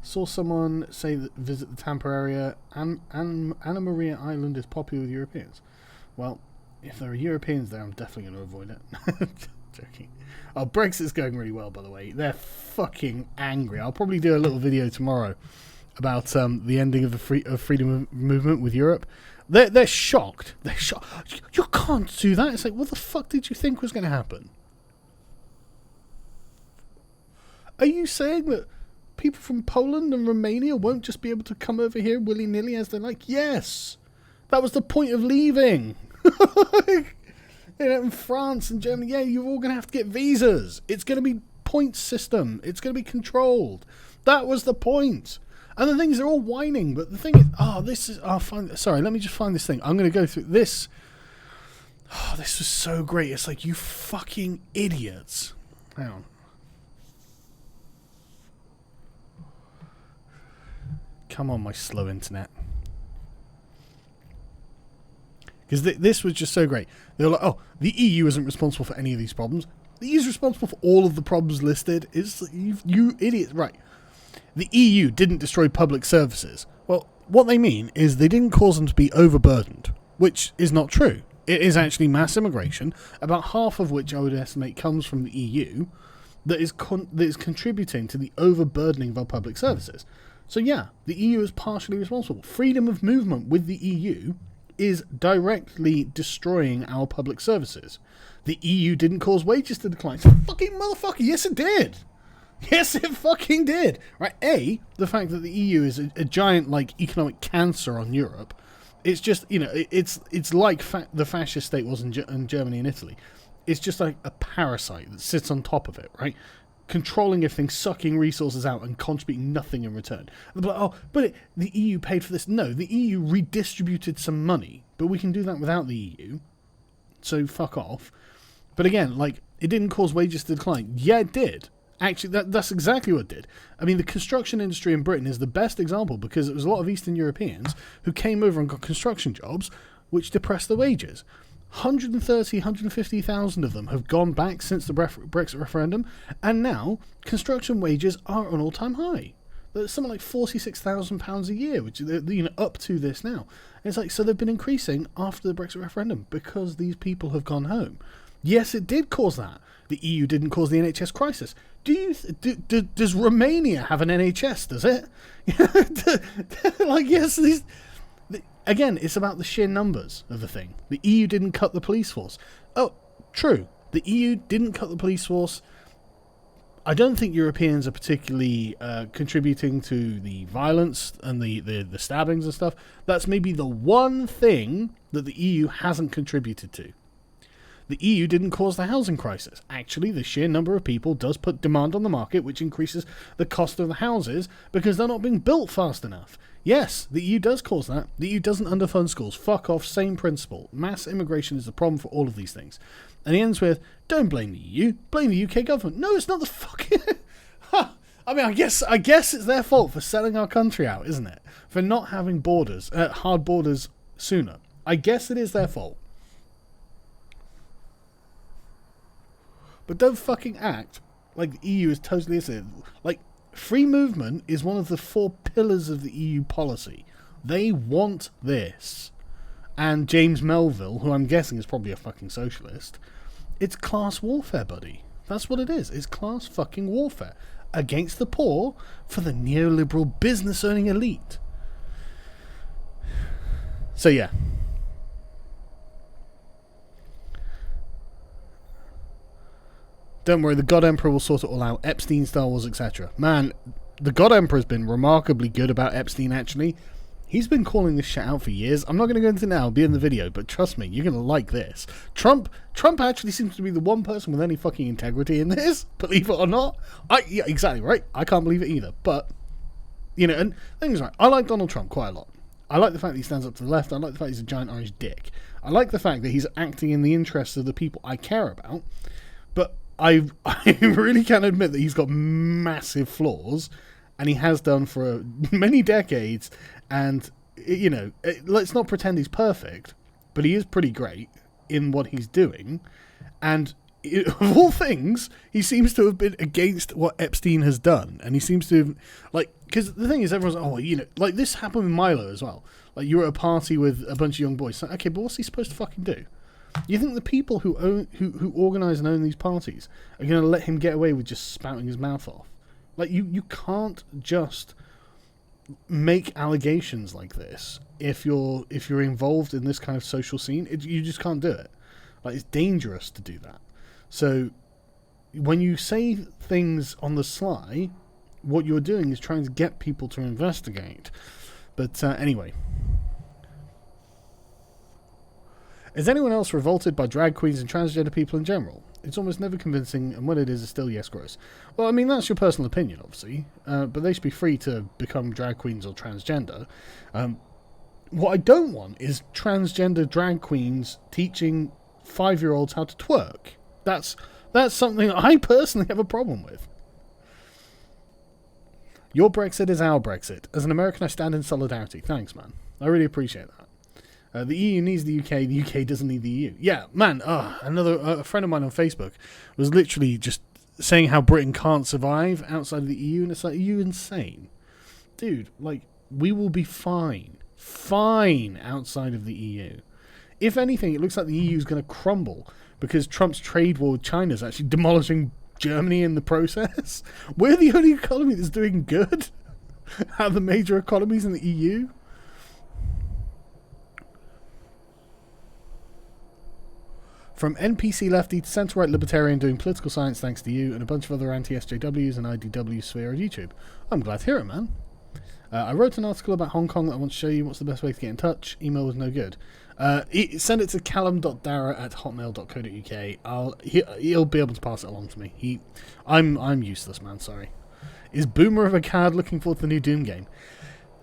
Speaker 1: Saw someone say that visit the Tampa area and Anna Maria Island is popular with Europeans. Well, if there are Europeans there, I'm definitely going to avoid it. Joking. Oh, Brexit's going really well, by the way. They're fucking angry. I'll probably do a little video tomorrow about the ending of the freedom movement with Europe. They're shocked. They're shocked. You can't do that. It's like, what the fuck did you think was going to happen? Are you saying that people from Poland and Romania won't just be able to come over here willy-nilly as they like? Yes! That was the point of leaving. In France and Germany, yeah, you're all going to have to get visas. It's going to be point system. It's going to be controlled. That was the point. And the things they're all whining, but the thing is, sorry, let me just find this thing. I'm going to go through this. Oh, this was so great. It's like, you fucking idiots. Hang on. Come on, my slow internet. Because this was just so great. They were like, oh, the EU isn't responsible for any of these problems. The EU is responsible for all of the problems listed. It's you idiots. Right. The EU didn't destroy public services. Well, what they mean is they didn't cause them to be overburdened, which is not true. It is actually mass immigration, about half of which I would estimate comes from the EU, that is contributing to the overburdening of our public services. So yeah, the EU is partially responsible. Freedom of movement with the EU is directly destroying our public services. The EU didn't cause wages to decline. Fucking motherfucker, yes it did. Yes it fucking did. Right, the fact that the EU is a giant, like, economic cancer on Europe, it's just, it's like the fascist state was in Germany and Italy. It's just like a parasite that sits on top of it, right? Controlling everything, sucking resources out and contributing nothing in return. And they're like, oh, but the EU paid for this. No, the EU redistributed some money, but we can do that without the EU, so fuck off. But again, like, it didn't cause wages to decline. Yeah, it did. Actually, that's exactly what it did. I mean, the construction industry in Britain is the best example, because it was a lot of Eastern Europeans who came over and got construction jobs, which depressed the wages. 150,000 of them have gone back since the Brexit referendum, and now construction wages are an all-time high. There's something like £46,000 a year, which is up to this now. And it's like, so they've been increasing after the Brexit referendum because these people have gone home. Yes, it did cause that. The EU didn't cause the NHS crisis. Does Romania have an NHS? Does it? Like, yes, again, it's about the sheer numbers of the thing. The EU didn't cut the police force. Oh, true. The EU didn't cut the police force. I don't think Europeans are particularly contributing to the violence and the stabbings and stuff. That's maybe the one thing that the EU hasn't contributed to. The EU didn't cause the housing crisis. Actually, the sheer number of people does put demand on the market, which increases the cost of the houses because they're not being built fast enough. Yes, the EU does cause that. The EU doesn't underfund schools. Fuck off, same principle. Mass immigration is the problem for all of these things. And he ends with, don't blame the EU, blame the UK government. No, it's not the fucking... I mean, I guess it's their fault for selling our country out, isn't it? For not having borders, hard borders sooner. I guess it is their fault. But don't fucking act like the EU is totally innocent. Like, free movement is one of the 4 pillars of the EU policy. They want this. And James Melville, who I'm guessing is probably a fucking socialist, it's class warfare, buddy. That's what it is. It's class fucking warfare. Against the poor for the neoliberal business-owning elite. So, yeah. Don't worry, the God Emperor will sort it all out. Epstein, Star Wars, etc. Man, the God Emperor's been remarkably good about Epstein, actually. He's been calling this shit out for years. I'm not going to go into it now, it'll be in the video, but trust me, you're going to like this. Trump actually seems to be the one person with any fucking integrity in this, believe it or not. Yeah, exactly, right? I can't believe it either. But, you know, and things right. I like Donald Trump quite a lot. I like the fact that he stands up to the left. I like the fact he's a giant orange dick. I like the fact that he's acting in the interests of the people I care about. But I really can admit that he's got massive flaws, and he has done for many decades. And, you know, let's not pretend he's perfect, but he is pretty great in what he's doing. And of all things, he seems to have been against what Epstein has done. And he seems to have, like, because the thing is, everyone's like, oh, you know, like this happened with Milo as well. Like, you were at a party with a bunch of young boys. Like, okay, but what's he supposed to fucking do? You think the people who organise and own these parties are going to let him get away with just spouting his mouth off? Like, you can't just make allegations like this if you're involved in this kind of social scene. You just can't do it. Like, it's dangerous to do that. So when you say things on the sly, what you're doing is trying to get people to investigate. But anyway, is anyone else revolted by drag queens and transgender people in general? It's almost never convincing, and when it is, it's still yes, gross. Well, I mean, that's your personal opinion, obviously, but they should be free to become drag queens or transgender. What I don't want is transgender drag queens teaching 5-year-olds how to twerk. That's something I personally have a problem with. Your Brexit is our Brexit. As an American, I stand in solidarity. Thanks, man. I really appreciate that. The EU needs the UK. The UK doesn't need the EU. Yeah, man. A friend of mine on Facebook was literally just saying how Britain can't survive outside of the EU, and it's like, are you insane? Dude, like, we will be fine outside of the EU. If anything, it looks like the EU is going to crumble because Trump's trade war with China is actually demolishing Germany in the process. We're the only economy that's doing good out of the major economies in the EU. From NPC lefty to centre-right libertarian doing political science thanks to you and a bunch of other anti-SJWs and IDW sphere on YouTube. I'm glad to hear it, man. I wrote an article about Hong Kong that I want to show you. What's the best way to get in touch? Email was no good. Send it to callum.darragh@hotmail.co.uk. He'll be able to pass it along to me. I'm useless, man, sorry. Is Boomer of a card looking forward to the new Doom game?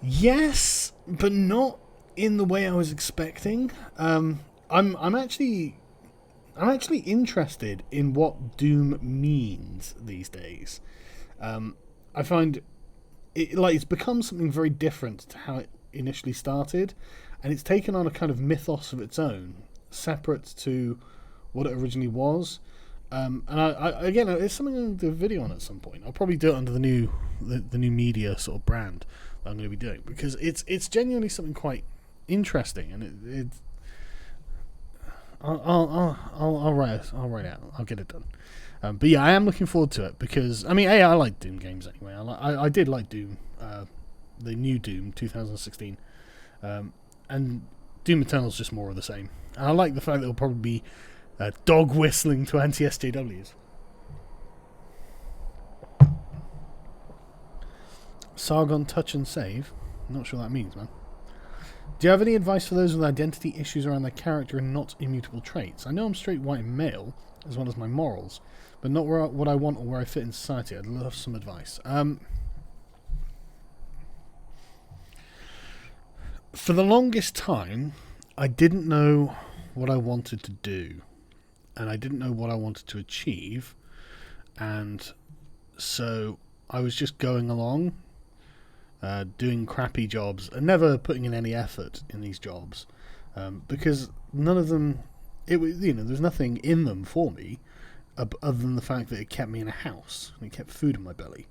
Speaker 1: Yes, but not in the way I was expecting. I'm actually interested in what Doom means these days. I find it's become something very different to how it initially started, and it's taken on a kind of mythos of its own, separate to what it originally was. And again, it's something I'm going to do a video on at some point. I'll probably do it under the new media sort of brand that I'm going to be doing, because it's genuinely something quite interesting, and I'll write it out. I'll get it done. But yeah, I am looking forward to it because, I mean, I like Doom games anyway. I did like Doom, the new Doom 2016, and Doom Eternal's just more of the same. And I like the fact that it'll probably be dog whistling to anti-SJWs. Sargon touch and save. I'm not sure what that means, man. Do you have any advice for those with identity issues around their character and not immutable traits? I know I'm straight, white, and male, as well as my morals, but not what I want or where I fit in society. I'd love some advice. For the longest time, I didn't know what I wanted to do, and I didn't know what I wanted to achieve, and so I was just going along, doing crappy jobs and never putting in any effort in these jobs, because none of them, there's nothing in them for me other than the fact that it kept me in a house and it kept food in my belly,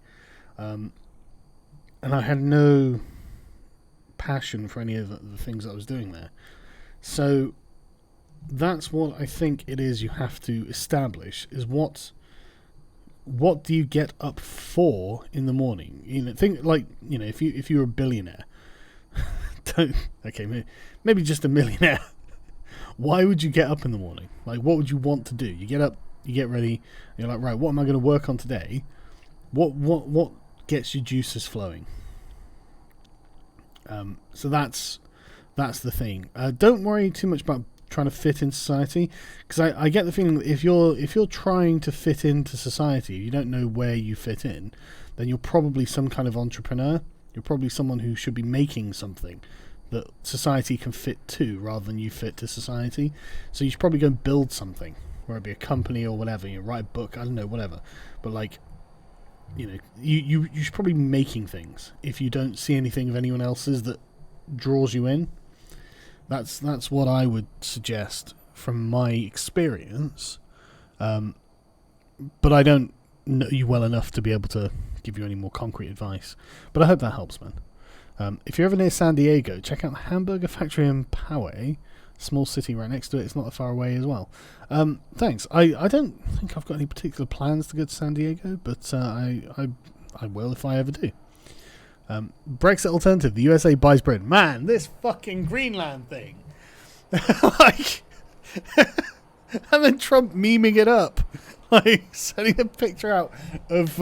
Speaker 1: and I had no passion for any of the things that I was doing there. So that's what I think it is you have to establish, is what do you get up for in the morning? If you're a billionaire, maybe just a millionaire. Why would you get up in the morning? Like, what would you want to do? You get up, you get ready, and you're like, right, what am I going to work on today? What gets your juices flowing? So that's the thing. Don't worry too much about trying to fit in society, because I get the feeling that if you're trying to fit into society, you don't know where you fit in, then you're probably some kind of entrepreneur. You're probably someone who should be making something that society can fit to, rather than you fit to society. So you should probably go and build something, whether it be a company or whatever. You write a book, I don't know, whatever. But you should probably be making things if you don't see anything of anyone else's that draws you in. That's what I would suggest from my experience, but I don't know you well enough to be able to give you any more concrete advice. But I hope that helps, man. If you're ever near San Diego, check out the Hamburger Factory in Poway, small city right next to it. It's not that far away as well. Thanks. I don't think I've got any particular plans to go to San Diego, but I will if I ever do. Brexit alternative, the USA buys Britain. Man, this fucking Greenland thing. And then Trump memeing it up. Sending a picture out of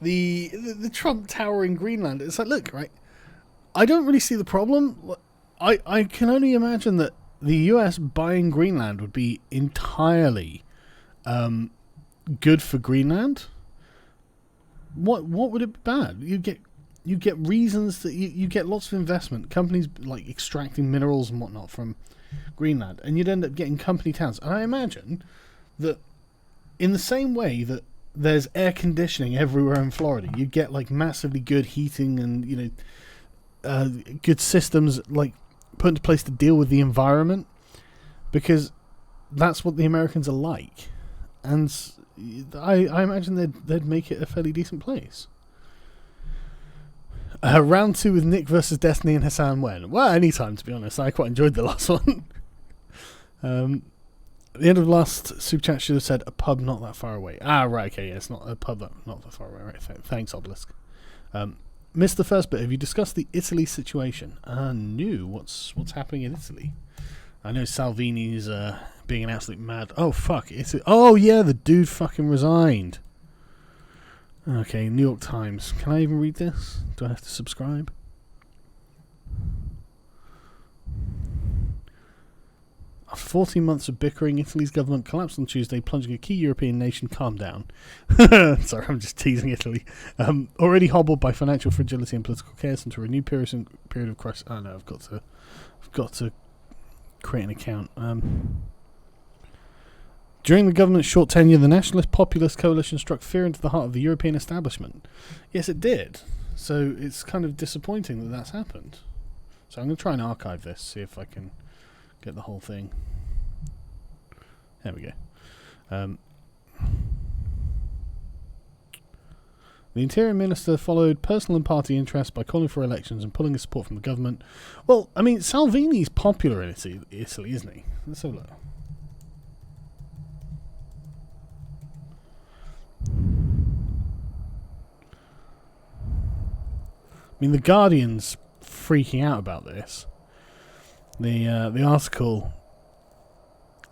Speaker 1: the Trump Tower in Greenland. It's like, look, right, I don't really see the problem. I can only imagine that the US buying Greenland would be entirely good for Greenland. What would it be bad? You get reasons that you get lots of investment, companies like extracting minerals and whatnot from Greenland, and you'd end up getting company towns. And I imagine that in the same way that there's air conditioning everywhere in Florida, you get like massively good heating and good systems like put into place to deal with the environment, because that's what the Americans are like, and I imagine they'd make it a fairly decent place. Round 2 with Nick versus Destiny and Hassan when? Well, anytime, to be honest. I quite enjoyed the last one. At the end of the last super chat should have said a pub not that far away. Right, okay, yeah, it's not a pub not that far away. Right, thanks, Obelisk. Missed the first bit. Have you discussed the Italy situation? No. What's happening in Italy? I know Salvini's being an absolute mad... Oh, fuck. Oh, yeah, the dude fucking resigned. Okay, New York Times. Can I even read this? Do I have to subscribe? After 14 months of bickering, Italy's government collapsed on Tuesday, plunging a key European nation. Calm down. Sorry, I'm just teasing Italy. Already hobbled by financial fragility and political chaos into a renewed period of crisis. Oh no, I've got to create an account. During the government's short tenure, the Nationalist Populist Coalition struck fear into the heart of the European establishment. Yes, it did. So it's kind of disappointing that that's happened. So I'm going to try and archive this, see if I can get the whole thing. There we go. The Interior Minister followed personal and party interests by calling for elections and pulling his support from the government. Well, I mean, Salvini's popular in Italy, isn't he? Let's have a look. I mean, the Guardian's freaking out about this. The article.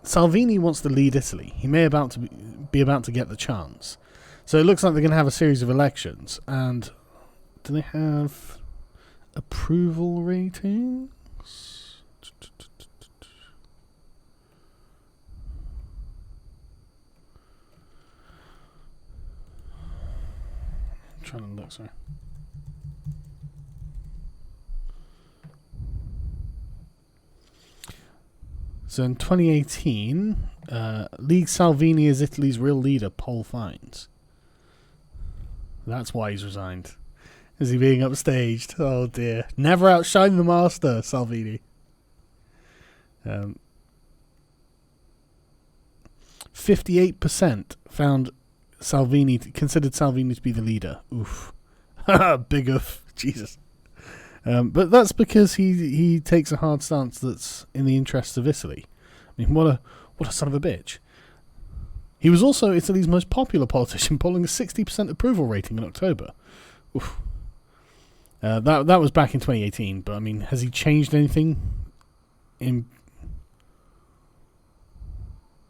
Speaker 1: Salvini wants to lead Italy. He may be about to get the chance. So it looks like they're going to have a series of elections. And do they have approval ratings? I'm trying to look, sorry. So in 2018, League Salvini is Italy's real leader, poll finds. That's why he's resigned. Is he being upstaged? Oh dear. Never outshine the master, Salvini. 58% considered Salvini to be the leader. Oof. Big oof. Jesus. But that's because he takes a hard stance that's in the interests of Italy. I mean, what a son of a bitch. He was also Italy's most popular politician, polling a 60% approval rating in October. Oof. That was back in 2018, but I mean, has he changed anything?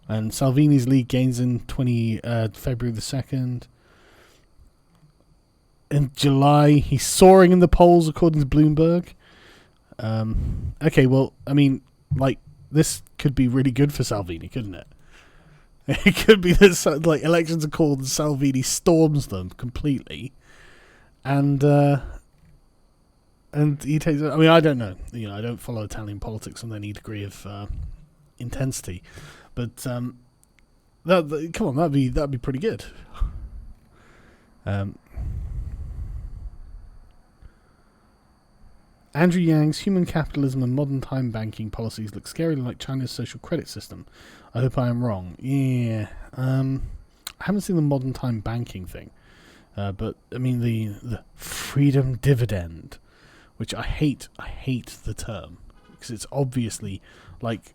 Speaker 1: And Salvini's lead gains in February the 2nd. In July, he's soaring in the polls, according to Bloomberg. Okay, well, I mean, like, this could be really good for Salvini, couldn't it? It could be that, like, elections are called and Salvini storms them completely. And he takes... I mean, I don't know. You know, I don't follow Italian politics on any degree of intensity. But, come on, that'd be pretty good. Andrew Yang's human capitalism and modern time banking policies look scarily like China's social credit system. I hope I am wrong. Yeah. I haven't seen the modern time banking thing. But, I mean, the freedom dividend, which I hate the term. Because it's obviously, like,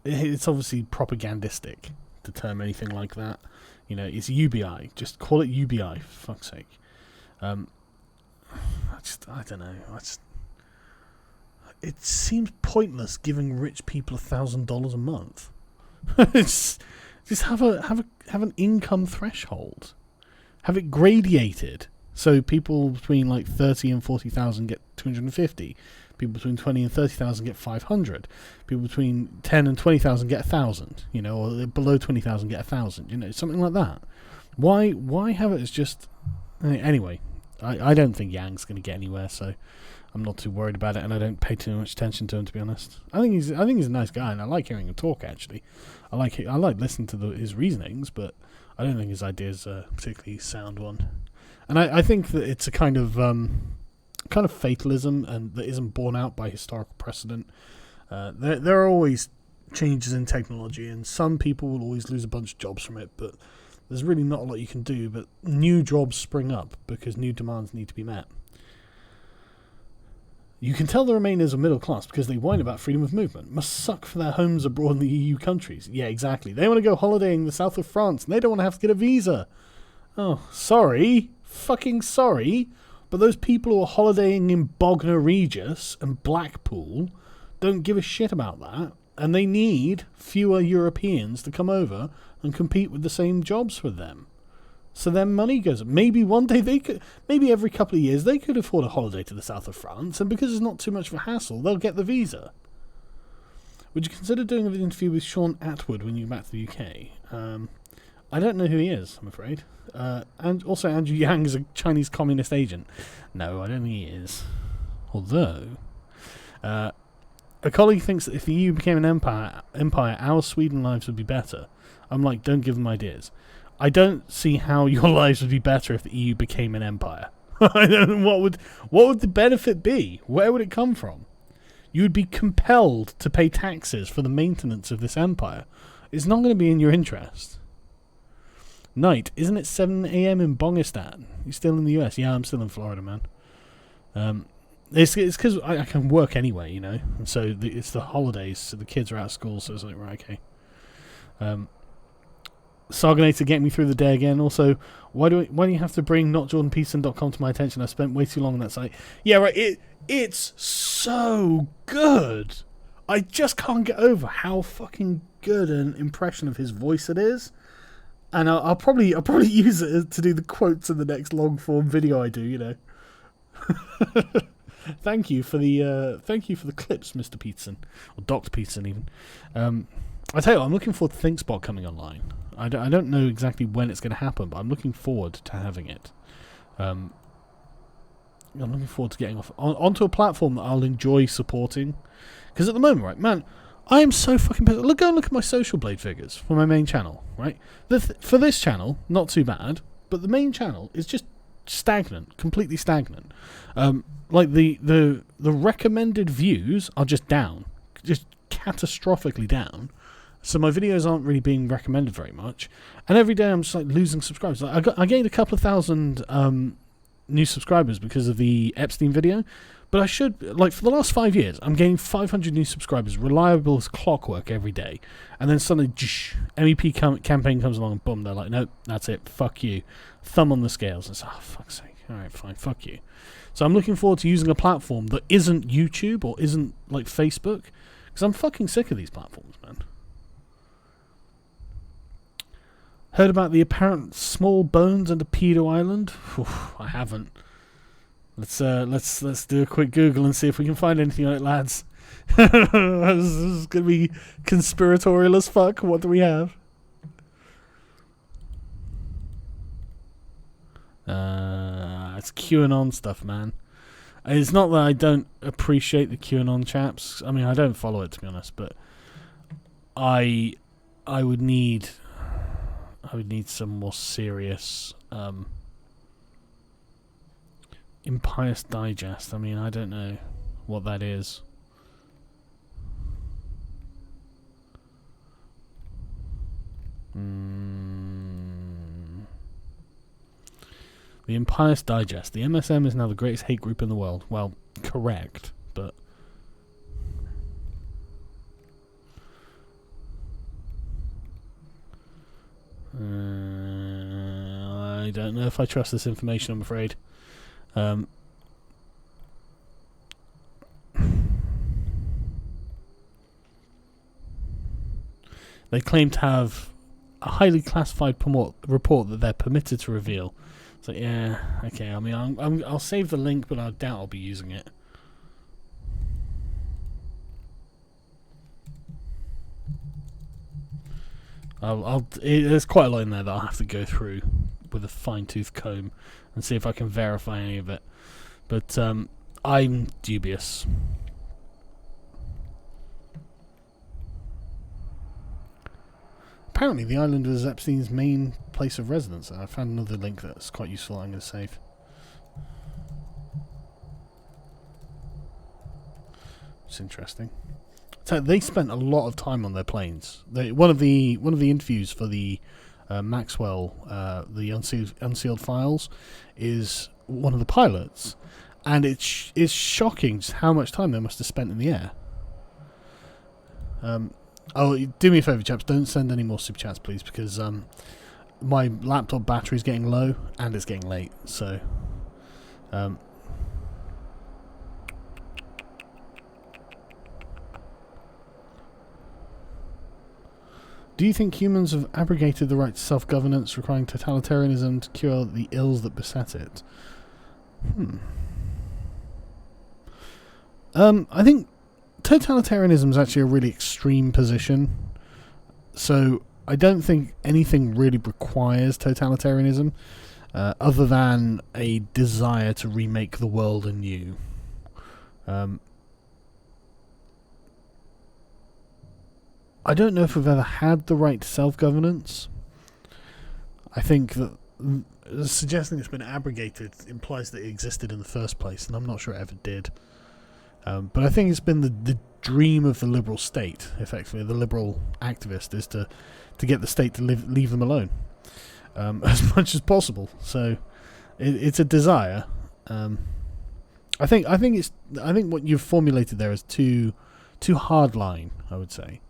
Speaker 1: it's obviously propagandistic to term anything like that. You know, it's UBI. Just call it UBI, for fuck's sake. I don't know. It seems pointless giving rich people $1,000 a month. Just have an income threshold. Have it gradated, so people between like 30 and 40,000 get 250. People between 20 and 30,000 get 500. People between 10 and 20,000 get 1,000. You know, or below 20,000 get 1,000. You know, something like that. Why have it as just... Anyway, I don't think Yang's going to get anywhere, so I'm not too worried about it, and I don't pay too much attention to him, to be honest. I think he's a nice guy, and I like hearing him talk. Actually, I like listening to his reasonings, but I don't think his ideas are a particularly sound one. And I think that it's a kind of fatalism, and that isn't borne out by historical precedent. There are always changes in technology, and some people will always lose a bunch of jobs from it, but there's really not a lot you can do. But new jobs spring up because new demands need to be met. You can tell the Remainers are middle class because they whine about freedom of movement. Must suck for their homes abroad in the EU countries. Yeah, exactly. They want to go holidaying in the south of France, and they don't want to have to get a visa. Oh, sorry. Fucking sorry. But those people who are holidaying in Bognor Regis and Blackpool don't give a shit about that, and they need fewer Europeans to come over and compete with the same jobs with them. So their money goes up. Maybe one day maybe every couple of years they could afford a holiday to the south of France, and because it's not too much of a hassle, they'll get the visa. Would you consider doing an interview with Sean Atwood when you get back to the UK? I don't know who he is, I'm afraid. And also Andrew Yang is a Chinese communist agent. No, I don't think he is. Although, a colleague thinks that if the EU became an empire, our Sweden lives would be better. I'm like, don't give them ideas. I don't see how your lives would be better if the EU became an empire. I don't know, what would the benefit be? Where would it come from? You would be compelled to pay taxes for the maintenance of this empire. It's not going to be in your interest. Night, isn't it 7 a.m. in Bongistan? You're still in the US? Yeah, I'm still in Florida, man. It's because I can work anyway, you know. And so it's the holidays, so the kids are out of school, so it's like, right, okay. Sargonator, get me through the day again. Also, why do you have to bring notjordanpeterson.com to my attention? I spent way too long on that site. Yeah, right. It's so good. I just can't get over how fucking good an impression of his voice it is. And I'll probably use it to do the quotes in the next long form video I do. You know. Thank you for the clips, Mr. Peterson, or Dr. Peterson even. I tell you what, I'm looking forward to ThinkSpot coming online. I don't know exactly when it's going to happen, but I'm looking forward to having it. I'm looking forward to getting onto a platform that I'll enjoy supporting. Because at the moment, right, man, I am so fucking pissed. Go and look at my Social Blade figures for my main channel, right? For this channel, not too bad, but the main channel is just stagnant, completely stagnant. Like the recommended views are just down, just catastrophically down. So my videos aren't really being recommended very much, and every day I'm just like losing subscribers. I gained a couple of thousand new subscribers because of the Epstein video, but I should, like, for the last 5 years, I'm gaining 500 new subscribers, reliable as clockwork every day, and then suddenly, MEP campaign comes along and boom, they're like, nope, that's it, fuck you. Thumb on the scales. It's, oh, fuck's sake. Alright, fine, fuck you. So I'm looking forward to using a platform that isn't YouTube or isn't, like, Facebook, because I'm fucking sick of these platforms, man. Heard about the apparent small bones under Pedo Island? Oof, I haven't. Let's do a quick Google and see if we can find anything on it, lads. This is gonna be conspiratorial as fuck. What do we have? It's QAnon stuff, man. It's not that I don't appreciate the QAnon chaps. I mean, I don't follow it, to be honest, but I would need some more serious Impious Digest. I mean, I don't know what that is. The Impious Digest. The MSM is now the greatest hate group in the world. Well, correct, but I don't know if I trust this information, I'm afraid. They claim to have a highly classified report that they're permitted to reveal. So yeah, okay. I mean, I'll save the link, but I doubt I'll be using it. There's quite a lot in there that I'll have to go through with a fine-tooth comb and see if I can verify any of it. But I'm dubious. Apparently the island was Epstein's main place of residence. I found another link that's quite useful I'm going to save. It's interesting. So they spent a lot of time on their planes. One of the interviews for the Maxwell, the unsealed files, is one of the pilots, and it's shocking just how much time they must have spent in the air. Oh, do me a favour, chaps, don't send any more super chats, please, because my laptop battery is getting low and it's getting late. So, do you think humans have abrogated the right to self-governance, requiring totalitarianism to cure the ills that beset it? I think totalitarianism is actually a really extreme position. So I don't think anything really requires totalitarianism, other than a desire to remake the world anew. I don't know if we've ever had the right to self-governance. I think that suggesting it's been abrogated implies that it existed in the first place, and I'm not sure it ever did. But I think it's been the dream of the liberal state, effectively. The liberal activist is to get the state to leave them alone as much as possible. So it's a desire. I think what you've formulated there is too hard line, I would say.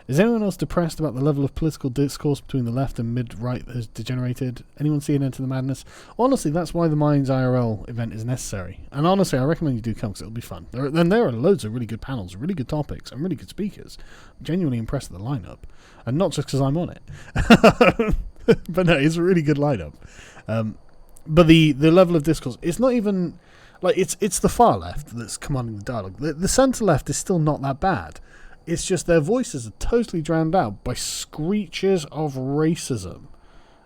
Speaker 1: Is anyone else depressed about the level of political discourse between the left and mid-right that has degenerated? Anyone see an end to the madness? Honestly, that's why the Minds IRL event is necessary. And honestly, I recommend you do come because it'll be fun. There are loads of really good panels, really good topics, and really good speakers. I'm genuinely impressed with the lineup. And not just because I'm on it. But no, it's a really good lineup. But the level of discourse, it's not even... Like, it's the far left that's commanding the dialogue. The centre left is still not that bad. It's just their voices are totally drowned out by screeches of racism.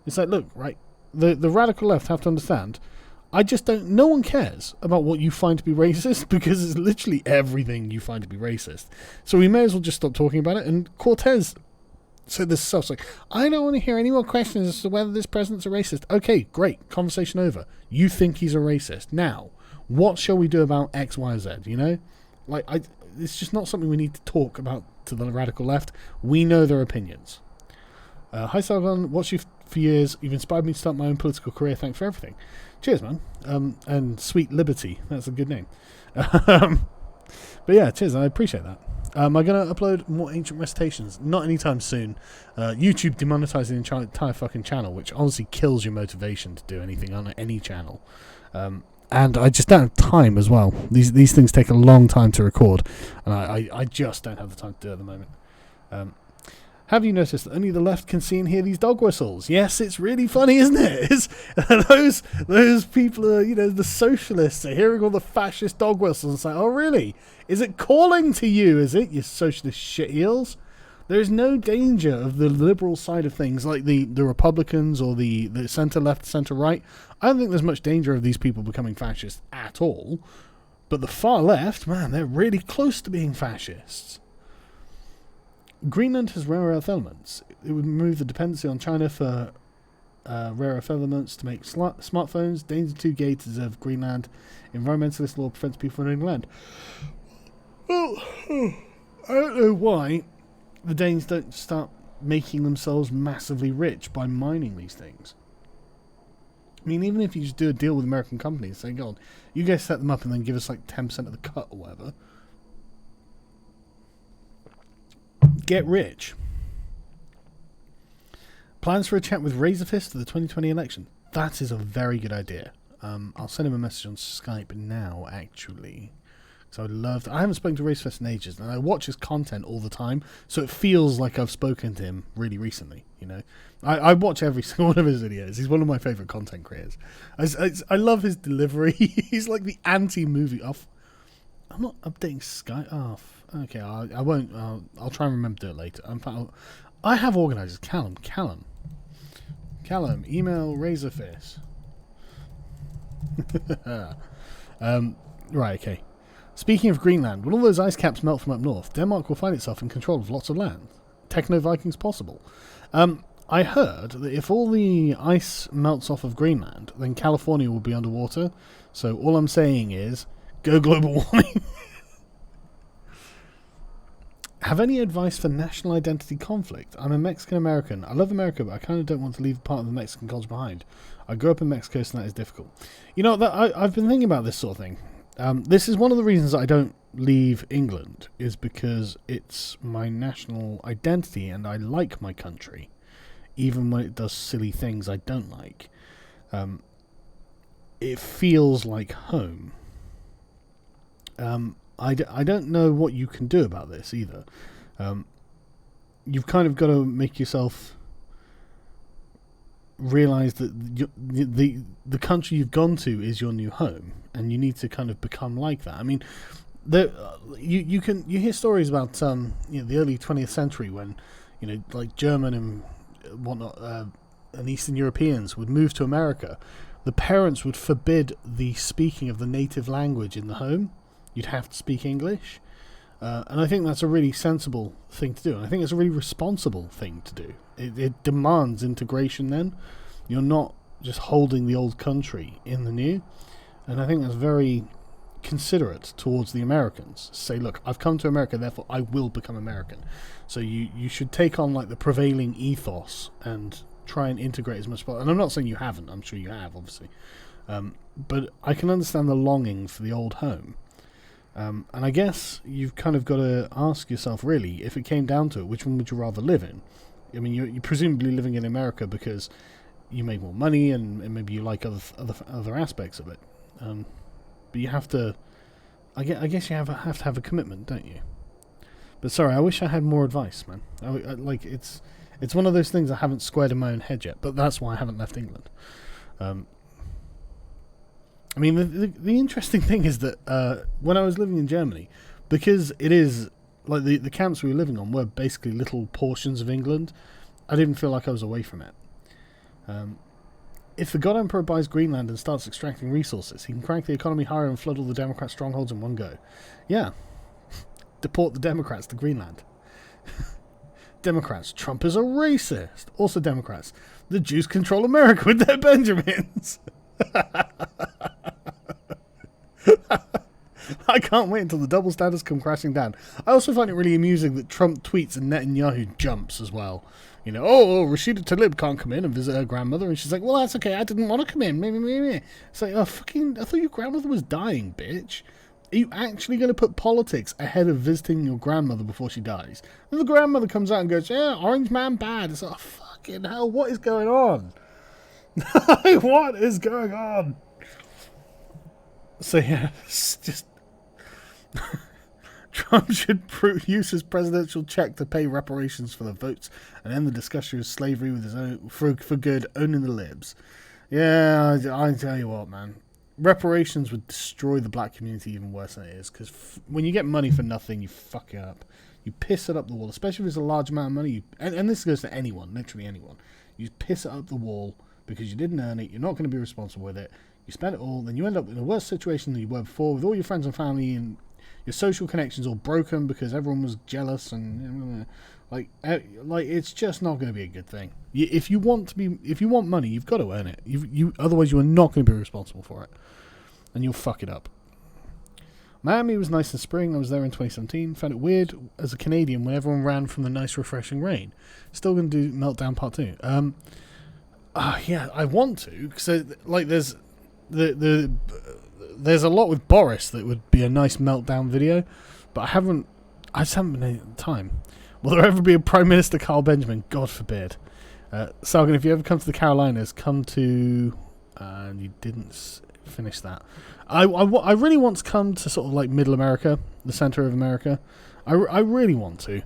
Speaker 1: It's like, look, right, the radical left have to understand, I just don't, no one cares about what you find to be racist, because it's literally everything you find to be racist. So we may as well just stop talking about it. And Cortez said this stuff, like, I don't want to hear any more questions as to whether this president's a racist. Okay, great, conversation over. You think he's a racist. Now, what shall we do about X, Y, Z, you know? Like, it's just not something we need to talk about to the radical left. We know their opinions. Hi, Salvan. Watched you for years. You've inspired me to start my own political career. Thanks for everything. Cheers, man. And Sweet Liberty. That's a good name. But yeah, cheers. I appreciate that. Am I going to upload more ancient recitations? Not anytime soon. YouTube demonetizing the entire fucking channel, which honestly kills your motivation to do anything on any channel. And I just don't have time as well. These things take a long time to record, and I just don't have the time to do it at the moment. Have you noticed that only the left can see and hear these dog whistles? Yes, it's really funny, isn't it? Those people are, the socialists are hearing all the fascist dog whistles and saying, oh, really? Is it calling to you, is it, you socialist shit heels? There is no danger of the liberal side of things, like the Republicans or the centre-left, centre-right. I don't think there's much danger of these people becoming fascists at all. But the far left, man, they're really close to being fascists. Greenland has rare earth elements. It would remove the dependency on China for rare earth elements to make smartphones. Danes are too gay to deserve Greenland. Environmentalist law prevents people from owning land. Well, I don't know why the Danes don't start making themselves massively rich by mining these things. I mean, even if you just do a deal with American companies, say, God, you guys set them up and then give us like 10% of the cut or whatever. Get rich. Plans for a chat with Razorfist for the 2020 election. That is a very good idea. I'll send him a message on Skype now, actually. So I'd love to. I haven't spoken to Razorfist in ages, and I watch his content all the time, so it feels like I've spoken to him really recently, I watch every single one of his videos. He's one of my favourite content creators. I love his delivery. He's like the anti-movie off. I'm not updating Skype off. Okay, I won't. I'll try and remember to do it later. I have organisers. Callum, email Razorfist. Right, okay. Speaking of Greenland, when all those ice caps melt from up north, Denmark will find itself in control of lots of land. Techno-Vikings possible. I heard that if all the ice melts off of Greenland, then California will be underwater. So all I'm saying is, go global warming. Have any advice for national identity conflict? I'm a Mexican-American. I love America, but I kind of don't want to leave part of the Mexican culture behind. I grew up in Mexico, so that is difficult. I've been thinking about this sort of thing. This is one of the reasons I don't leave England, is because it's my national identity and I like my country, even when it does silly things I don't like. It feels like home. I don't know what you can do about this either. You've kind of got to make yourself realise that the country you've gone to is your new home, and you need to kind of become like that. I mean, you hear stories about the early 20th century when like German and whatnot and Eastern Europeans would move to America. The parents would forbid the speaking of the native language in the home. You'd have to speak English. And I think that's a really sensible thing to do. And I think it's a really responsible thing to do. It demands integration then. You're not just holding the old country in the new. And I think that's very considerate towards the Americans. Say, look, I've come to America, therefore I will become American. So you should take on like the prevailing ethos and try and integrate as much as possible. And I'm not saying you haven't. I'm sure you have, obviously. But I can understand the longing for the old home. And I guess you've kind of got to ask yourself, really, if it came down to it, which one would you rather live in? I mean, you're presumably living in America because you make more money and maybe you like other aspects of it. But you have to, I guess you have to have a commitment, don't you? But sorry, I wish I had more advice, man. It's one of those things I haven't squared in my own head yet, but that's why I haven't left England. I mean, the interesting thing is that when I was living in Germany, because it is like the camps we were living on were basically little portions of England, I didn't feel like I was away from it. If the God Emperor buys Greenland and starts extracting resources, he can crank the economy higher and flood all the Democrat strongholds in one go. Yeah. Deport the Democrats to Greenland. Democrats, Trump is a racist. Also Democrats, the Jews control America with their Benjamins. I can't wait until the double standards come crashing down. I also find it really amusing that Trump tweets and Netanyahu jumps as well. You know, Rashida Tlaib can't come in and visit her grandmother, and she's like, well, that's okay, I didn't want to come in. It's like, I thought your grandmother was dying, bitch. Are you actually going to put politics ahead of visiting your grandmother before she dies? And the grandmother comes out and goes, yeah, Orange Man bad. It's like, oh, fucking hell, what is going on? What is going on? So yeah, it's just... Trump should use his presidential check to pay reparations for the votes and end the discussion of slavery with his own for good, owning the libs. Yeah, I tell you what, man. Reparations would destroy the black community even worse than it is, because when you get money for nothing, you fuck it up. You piss it up the wall, especially if it's a large amount of money. And this goes to anyone, literally anyone. You piss it up the wall because you didn't earn it, you're not going to be responsible with it, you spend it all, then you end up in a worse situation than you were before, with all your friends and family and your social connections all broken because everyone was jealous and like it's just not going to be a good thing. If you want money, you've got to earn it. Otherwise you are not going to be responsible for it, and you'll fuck it up. Miami was nice in spring. I was there in 2017. Found it weird as a Canadian when everyone ran from the nice, refreshing rain. Still going to do Meltdown Part 2. Yeah, I want to, because like there's a lot with Boris that would be a nice meltdown video, but I just haven't been able to time. Will there ever be a Prime Minister Carl Benjamin? God forbid. Sargon, if you ever come to the Carolinas, come to... and you didn't finish that. I really want to come to sort of like Middle America, the center of America. I really want to.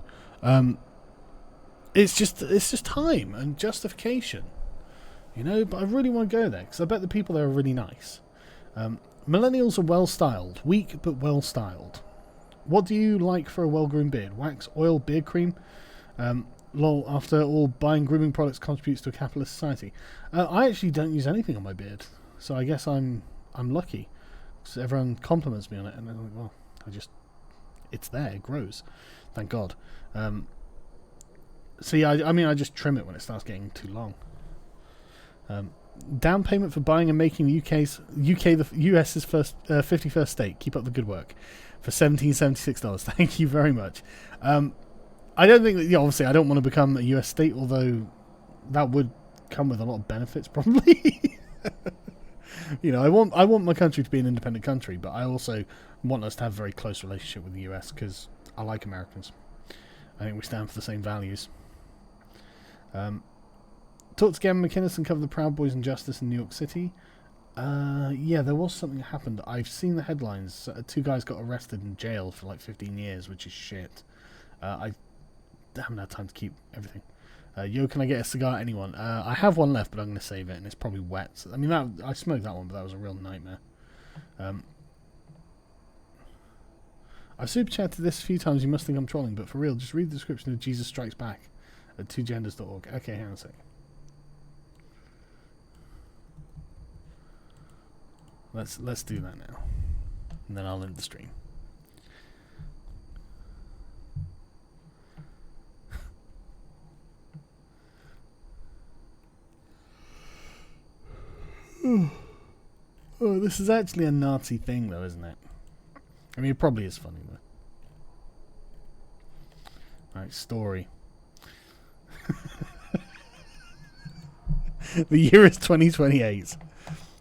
Speaker 1: It's just time and justification. You know, but I really want to go there, because I bet the people there are really nice. Millennials are well-styled. Weak, but well-styled. What do you like for a well-groomed beard? Wax, oil, beard cream? Lol, after all, buying grooming products contributes to a capitalist society. I actually don't use anything on my beard, so I guess I'm lucky. So everyone compliments me on it, and I'm like, well, it's there, it grows. Thank God. So yeah, I mean, I just trim it when it starts getting too long. Down payment for buying and making the US's first 51st state. Keep up the good work for $1,776. Thank you very much. I don't think that, obviously I don't want to become a US state, although that would come with a lot of benefits probably. I want my country to be an independent country, but I also want us to have a very close relationship with the US, because I like Americans. I think we stand for the same values. Talk to Gavin McInnes and cover the Proud Boys and Justice in New York City. Yeah, there was something that happened. I've seen the headlines. 2 guys got arrested and jailed for like 15 years, which is shit. I haven't had time to keep everything. Yo, can I get a cigar? Anyone? I have one left, but I'm going to save it, and it's probably wet. So, I mean, I smoked that one, but that was a real nightmare. I've super chatted this a few times. You must think I'm trolling, but for real, just read the description of Jesus Strikes Back at twogenders.org. Okay, hang on a sec. Let's do that now, and then I'll end the stream. Oh, this is actually a Nazi thing, though, isn't it? I mean, it probably is funny, though. Alright, story. The year is 2028.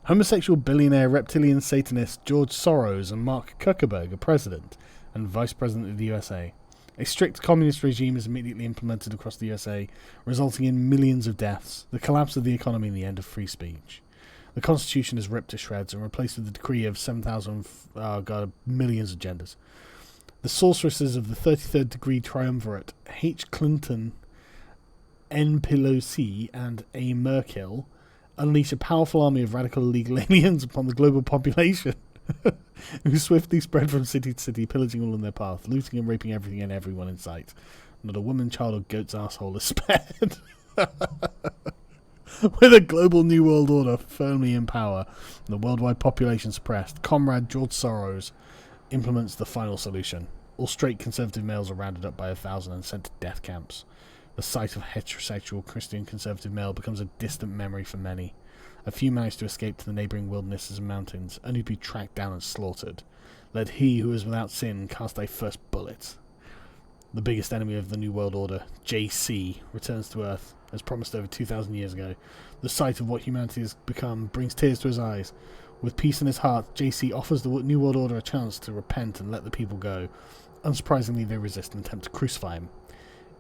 Speaker 1: Homosexual billionaire reptilian satanist George Soros and Mark Zuckerberg are president and vice president of the USA. A strict communist regime is immediately implemented across the USA, resulting in millions of deaths, the collapse of the economy, and the end of free speech. The Constitution is ripped to shreds and replaced with the decree of 7,000 millions of genders. The sorceresses of the 33rd degree triumvirate, H. Clinton, N. Pelosi, and A. Merkel, unleash a powerful army of radical illegal aliens upon the global population, who swiftly spread from city to city, pillaging all in their path, looting and raping everything and everyone in sight. Not a woman, child, or goat's asshole is spared. With a global New World Order firmly in power and the worldwide population suppressed, Comrade George Soros implements the final solution. All straight conservative males are rounded up by 1,000 and sent to death camps. The sight of heterosexual Christian conservative male becomes a distant memory for many. A few manage to escape to the neighbouring wildernesses and mountains, only to be tracked down and slaughtered. Let he who is without sin cast thy first bullet. The biggest enemy of the New World Order, JC, returns to Earth, as promised over 2,000 years ago. The sight of what humanity has become brings tears to his eyes. With peace in his heart, JC offers the New World Order a chance to repent and let the people go. Unsurprisingly, they resist and attempt to crucify him.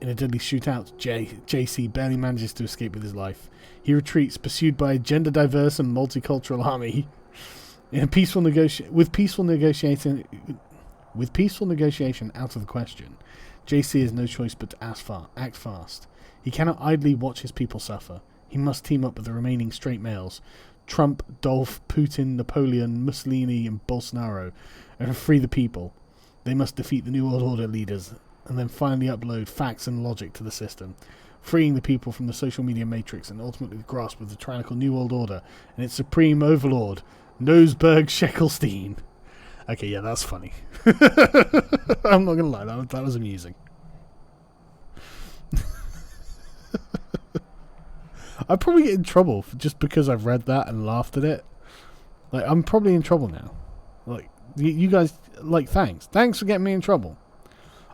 Speaker 1: In a deadly shootout, JC barely manages to escape with his life. He retreats, pursued by a gender-diverse and multicultural army. With peaceful negotiation out of the question, JC has no choice but to act fast. He cannot idly watch his people suffer. He must team up with the remaining straight males, Trump, Dolph, Putin, Napoleon, Mussolini, and Bolsonaro, and free the people. They must defeat the New World Order leaders, and then finally upload facts and logic to the system, freeing the people from the social media matrix and ultimately the grasp of the tyrannical New World Order and its supreme overlord, Nosberg Sheckelstein. Okay, yeah, that's funny. I'm not going to lie, that was amusing. I'd probably get in trouble just because I've read that and laughed at it. Like, I'm probably in trouble now. Like, you guys, like, thanks. Thanks for getting me in trouble.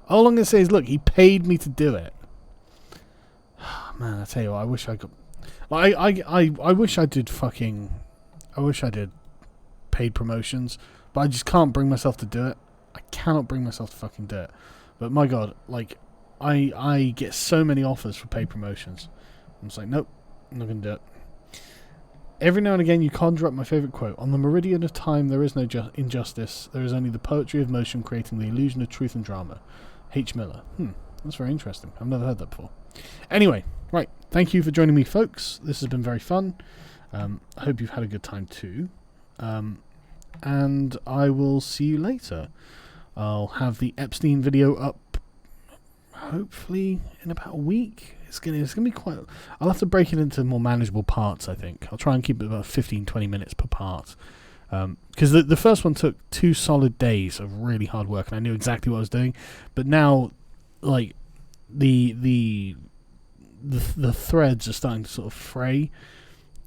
Speaker 1: All I'm going to say is, look, he paid me to do it. Man, I tell you what, I wish I could... Like, I wish I did fucking... I wish I did paid promotions, but I just can't bring myself to do it. I cannot bring myself to fucking do it. But my God, like, I get so many offers for paid promotions. I'm just like, nope, I'm not going to do it. Every now and again you conjure up my favourite quote. On the meridian of time there is no injustice. There is only the poetry of motion creating the illusion of truth and drama. H. Miller. That's very interesting. I've never heard that before. Anyway, right. Thank you for joining me, folks. This has been very fun. I hope you've had a good time too. And I will see you later. I'll have the Epstein video up hopefully in about a week. It's gonna be quite... I'll have to break it into more manageable parts, I think. I'll try and keep it about 15-20 minutes per part. Because the first one took 2 solid days of really hard work, and I knew exactly what I was doing. But now, like, the threads are starting to sort of fray,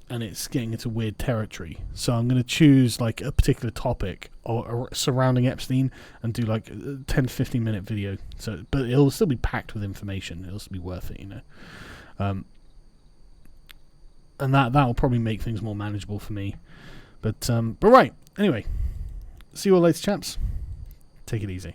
Speaker 1: and it's getting into weird territory. So I'm going to choose, like, a particular topic or surrounding Epstein and do, like, a 10 to 15 minute video. But it'll still be packed with information. It'll still be worth it, you know. And that'll probably make things more manageable for me. But right, anyway. See you all later, chaps. Take it easy.